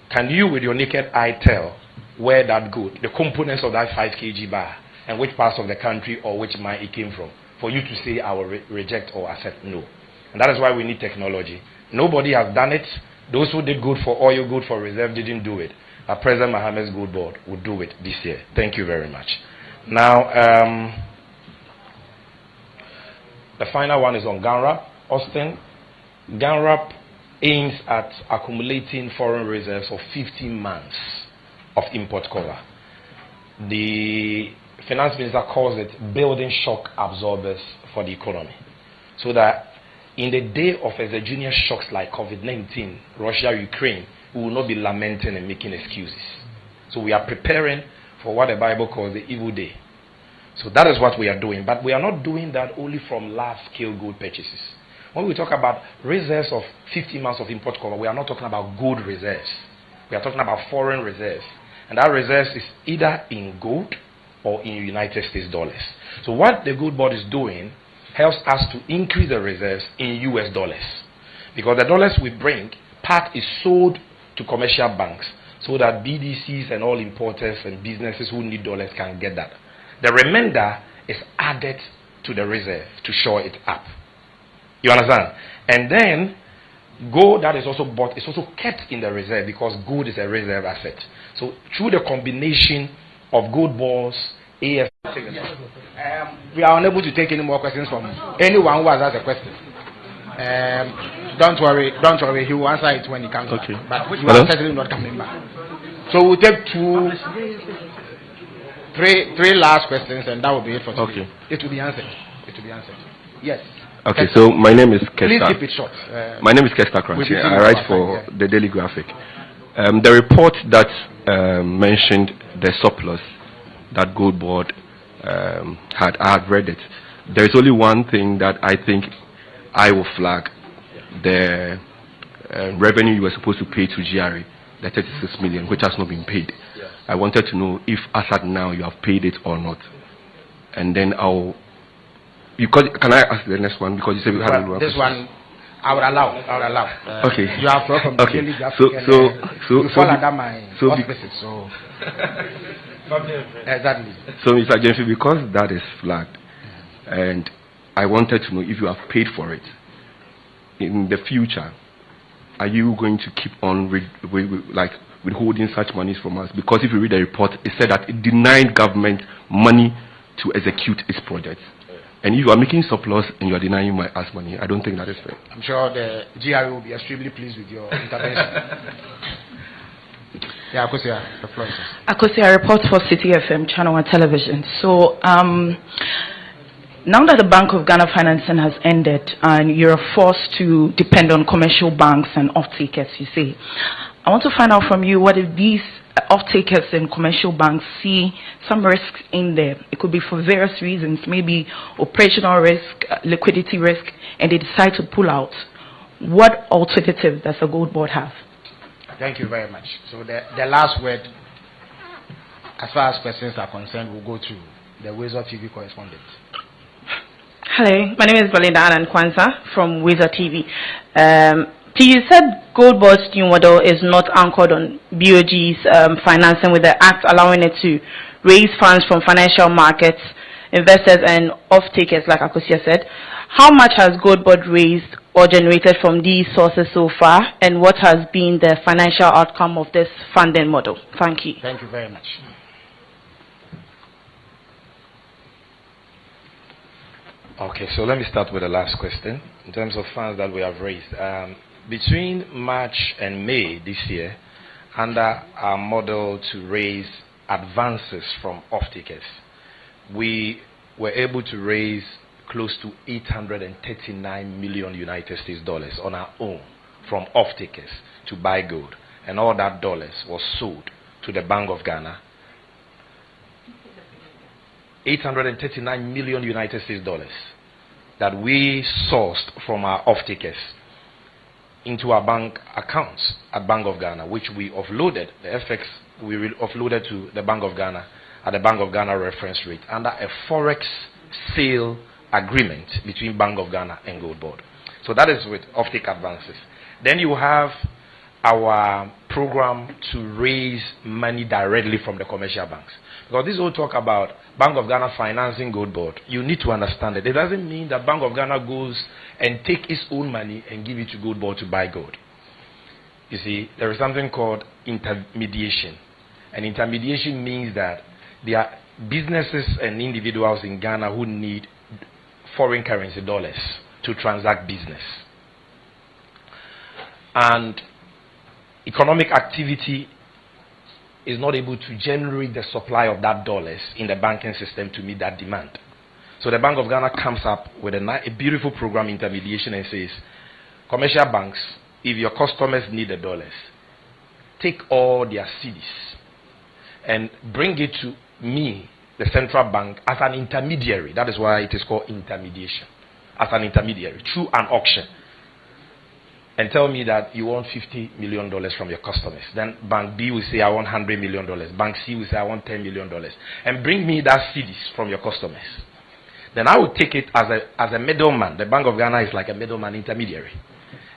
can you with your naked eye tell where that gold, the components of that 5 kg bar, and which parts of the country or which mine it came from, for you to say I will reject or accept? No. And that is why we need technology. Nobody has done it. Those who did good for oil, good for reserve didn't do it. President Mahama's Gold Board will do it this year. Thank you very much. Now, the final one is on GANRAP. Austin, GANRAP aims at accumulating foreign reserves of 15 months of import cover. The finance minister calls it building shock absorbers for the economy, so that in the day of exogenous shocks like COVID-19, Russia, Ukraine, we will not be lamenting and making excuses. So we are preparing for what the Bible calls the evil day. So that is what we are doing. But we are not doing that only from large-scale gold purchases. When we talk about reserves of 15 months of import cover, we are not talking about gold reserves. We are talking about foreign reserves. And that reserves is either in gold or in United States dollars. So what the Gold Board is doing helps us to increase the reserves in US dollars. Because the dollars we bring, part is sold to commercial banks so that BDCs and all importers and businesses who need dollars can get that. The remainder is added to the reserve to shore it up. You understand? And then gold that is also bought is also kept in the reserve because gold is a reserve asset. So through the combination of Gold Boards, AF. We are unable to take any more questions from anyone who has asked a question. Don't worry, he will answer it when he comes back. But you are certainly not coming back. So we'll take three last questions, and that will be it for today. It will be answered. Yes. Okay, so my name is Kesta. Please keep it short. My name is Kesta Crunchy. I write for the Daily Graphic. The report that mentioned the surplus that Gold Board I had read it. There is only one thing that I think I will flag: the revenue you were supposed to pay to GRA, the 36 million, which has not been paid. I wanted to know if, as at now, you have paid it or not. And then can I ask the next one? Because you said we had one. This one, I would allow. Okay. You are from the Daily Graphic. So you fall under my auspices. So exactly. So, Mr. Gyamfi, because that is flagged, and I wanted to know if you have paid for it in the future, are you going to keep on withholding such monies from us? Because if you read the report, it said that it denied government money to execute its projects. And if you are making surplus and you are denying us money, I don't think that is fair. I'm sure the GRA will be extremely pleased with your intervention. Yeah, Akosia, the floor is yours. Akosia, report for City FM, Channel 1 Television. So, Now that the Bank of Ghana financing has ended and you're forced to depend on commercial banks and off-takers, you say, I want to find out from you what if these off-takers and commercial banks see some risk in there. It could be for various reasons, maybe operational risk, liquidity risk, and they decide to pull out. What alternative does the Gold Board have? Thank you very much. So the last word, as far as questions are concerned, will go to the Wizard TV correspondent. Hello, my name is Belinda Anand Kwanzaa from Wizard TV. You said Gold Board's new model is not anchored on BOG's financing, with the Act allowing it to raise funds from financial markets, investors and off-takers, like Akosia said. How much has Gold Board raised or generated from these sources so far, and what has been the financial outcome of this funding model? Thank you. Thank you very much. Okay, so let me start with the last question. In terms of funds that we have raised, between March and May this year, under our model to raise advances from off-takers, we were able to raise close to 839 million United States dollars on our own from off-takers to buy gold. And all that dollars was sold to the Bank of Ghana. 839 million United States dollars that we sourced from our off-takers into our bank accounts at Bank of Ghana, which we offloaded, the FX we offloaded to the Bank of Ghana at the Bank of Ghana reference rate under a forex sale agreement between Bank of Ghana and Gold Board. So that is with off-take advances. Then you have our program to raise money directly from the commercial banks. Because this whole talk about Bank of Ghana financing Gold Board, you need to understand it. It doesn't mean that Bank of Ghana goes and take its own money and give it to Gold Board to buy gold. You see, there is something called intermediation. And intermediation means that there are businesses and individuals in Ghana who need foreign currency dollars to transact business. And economic activity is not able to generate the supply of that dollars in the banking system to meet that demand. So the Bank of Ghana comes up with a beautiful program, intermediation, and says, commercial banks, if your customers need the dollars, take all their cedis and bring it to me, the central bank, as an intermediary. That is why it is called intermediation. As an intermediary, through an auction. And tell me that you want $50 million from your customers. Then Bank B will say, I want $100 million. Bank C will say, I want $10 million. And bring me that cedis from your customers. Then I will take it as a middleman. The Bank of Ghana is like a middleman intermediary.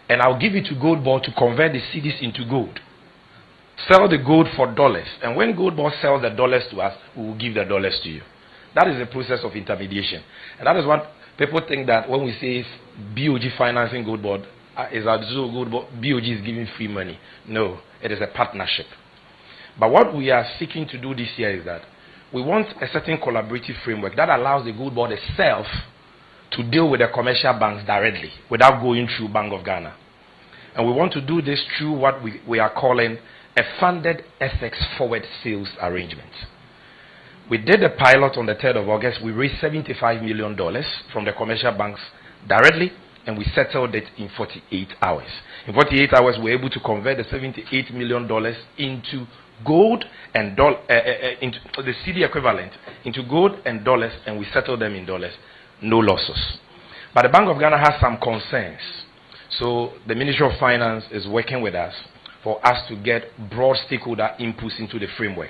And I'll give it to Gold Board to convert the cedis into gold. Sell the gold for dollars. And when Gold Board sells the dollars to us, we will give the dollars to you. That is the process of intermediation. And that is what people think, that when we say BOG financing Gold Board, is that so good, BOG is giving free money. No, it is a partnership. But what we are seeking to do this year is that we want a certain collaborative framework that allows the Gold Board itself to deal with the commercial banks directly without going through Bank of Ghana. And we want to do this through what we are calling a funded FX forward sales arrangement. We did a pilot on the 3rd of August. We raised $75 million from the commercial banks directly, and we settled it in 48 hours. In 48 hours, we were able to convert the $78 million into gold and into the CD equivalent, into gold and dollars, and we settled them in dollars. No losses. But the Bank of Ghana has some concerns. So the Ministry of Finance is working with us for us to get broad stakeholder inputs into the framework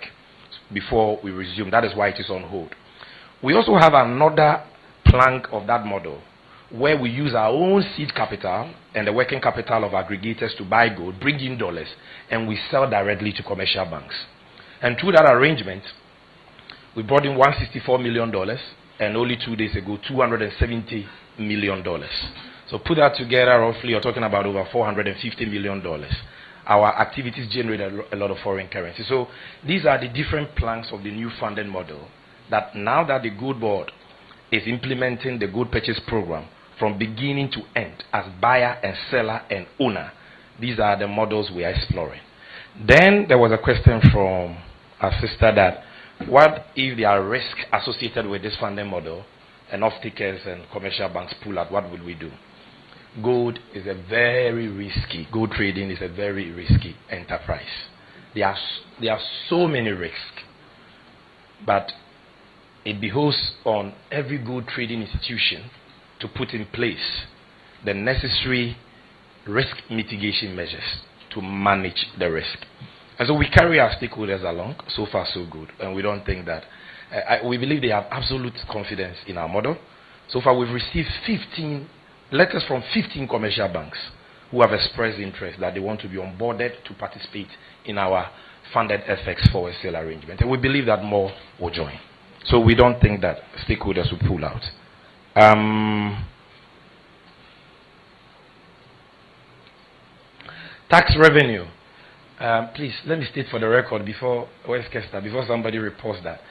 before we resume. That is why it is on hold. We also have another plank of that model where we use our own seed capital and the working capital of aggregators to buy gold, bring in dollars, and we sell directly to commercial banks. And through that arrangement, we brought in $164 million, and only 2 days ago, $270 million. So put that together, roughly, you're talking about over $450 million. Our activities generate a lot of foreign currency. So these are the different planks of the new funding model that now that the Gold Board is implementing the gold purchase program from beginning to end as buyer and seller and owner, these are the models we are exploring. Then there was a question from our sister that what if there are risks associated with this funding model and off-takers and commercial banks pull out, what will we do? Gold is a very risky, gold trading is a very risky enterprise. There are so many risks, but it behoves on every gold trading institution to put in place the necessary risk mitigation measures to manage the risk. And so we carry our stakeholders along. So far, so good. And we don't think that. We believe they have absolute confidence in our model. So far, we've received 15 letters from 15 commercial banks who have expressed interest that they want to be onboarded to participate in our funded FX forward sale arrangement. And we believe that more will join. So we don't think that stakeholders will pull out. Tax revenue. Please, let me state for the record before somebody reports that.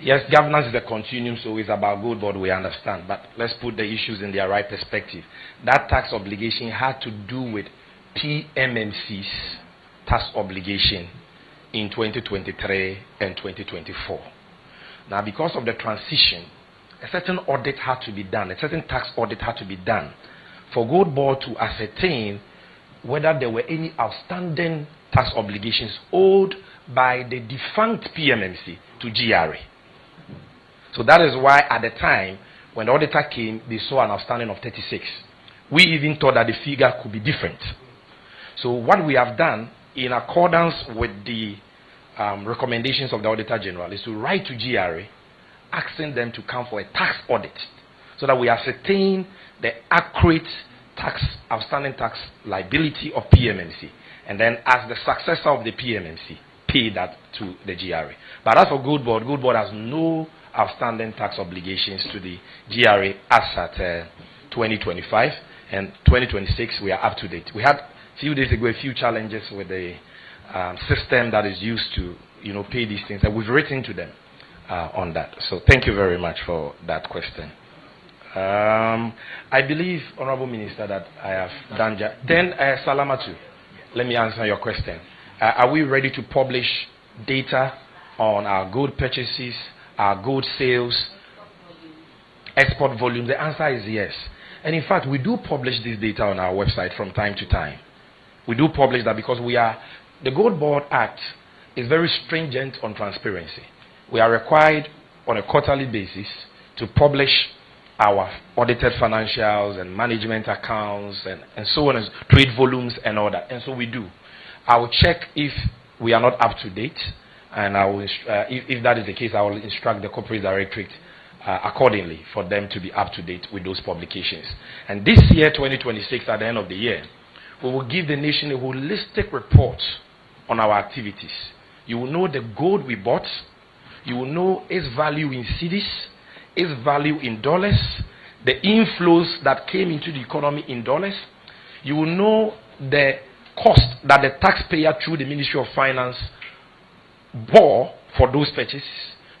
Yes, governance is a continuum, so it's about gold board, we understand. But let's put the issues in their right perspective. That tax obligation had to do with PMMC's tax obligation in 2023 and 2024. Now, because of the transition, a certain audit had to be done, a certain tax audit had to be done for gold board to ascertain whether there were any outstanding tax obligations owed by the defunct PMMC to GRA. So that is why at the time, when the auditor came, they saw an outstanding of 36. We even thought that the figure could be different. So what we have done, in accordance with the recommendations of the Auditor General, is to write to GRA, asking them to come for a tax audit, so that we ascertain the accurate outstanding tax liability of PMMC, and then as the successor of the PMMC, pay that to the GRA. But as for gold board has no outstanding tax obligations to the GRA as at 2025, and 2026 we are up to date. We had a few days ago a few challenges with the system that is used to pay these things, and we've written to them on that. So thank you very much for that question. I believe, Honorable Minister, that I have done. Then, Salamatu, let me answer your question. Are we ready to publish data on our gold purchases, our gold sales, export volume? The answer is yes. And in fact, we do publish this data on our website from time to time. We do publish that because the Gold Board Act is very stringent on transparency. We are required on a quarterly basis to publish our audited financials and management accounts and so on, as trade volumes and all that. And so we do. I will check if we are not up to date, and I will, if that is the case, I will instruct the Corporate Directorate accordingly for them to be up to date with those publications. And this year, 2026, at the end of the year, we will give the nation a holistic report on our activities. You will know the gold we bought. You will know its value in cedis, its value in dollars, the inflows that came into the economy in dollars. You will know the cost that the taxpayer through the Ministry of Finance bore for those purchases.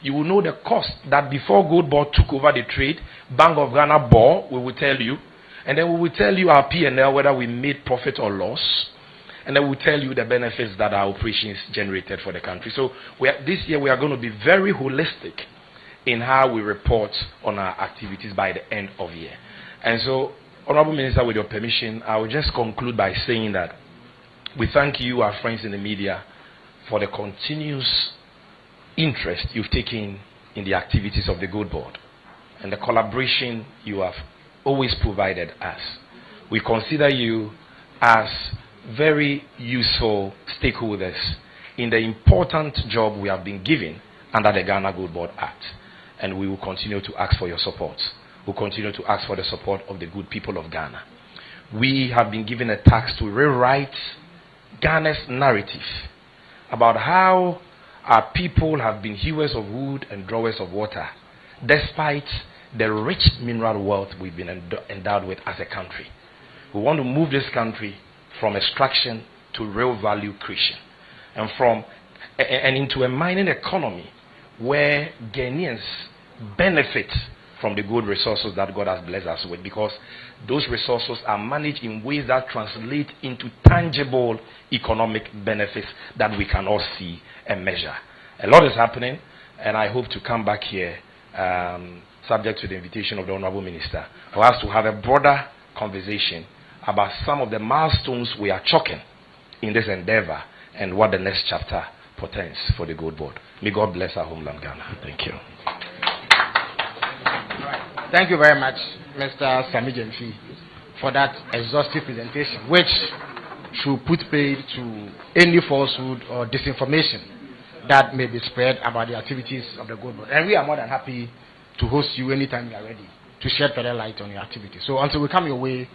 You will know the cost that before Gold Board took over the trade, Bank of Ghana bore, we will tell you. And then we will tell you our P&L, whether we made profit or loss. And then we'll tell you the benefits that our operations generated for the country. So this year we are going to be very holistic in how we report on our activities by the end of the year. And so, Honorable Minister, with your permission, I will just conclude by saying that we thank you, our friends in the media, for the continuous interest you've taken in the activities of the Gold Board and the collaboration you have always provided us. We consider you as very useful stakeholders in the important job we have been given under the Ghana Gold Board Act. And we will continue to ask for your support. We'll continue to ask for the support of the good people of Ghana. We have been given a task to rewrite Ghana's narrative about how our people have been hewers of wood and drawers of water, despite the rich mineral wealth we've been endowed with as a country. We want to move this country from extraction to real value creation, and into a mining economy where Ghanaians benefit from the good resources that God has blessed us with, because those resources are managed in ways that translate into tangible economic benefits that we can all see and measure. A lot is happening, and I hope to come back here subject to the invitation of the Honorable Minister, for us to have a broader conversation about some of the milestones we are chalking in this endeavor and what the next chapter portends for the Gold Board. May God bless our homeland, Ghana. Thank you. Thank you very much, Mr. Sammy Gyamfi, for that exhaustive presentation, which should put paid to any falsehood or disinformation that may be spread about the activities of the Gold Board. And we are more than happy to host you anytime you are ready to shed further light on your activities. So until we come your way,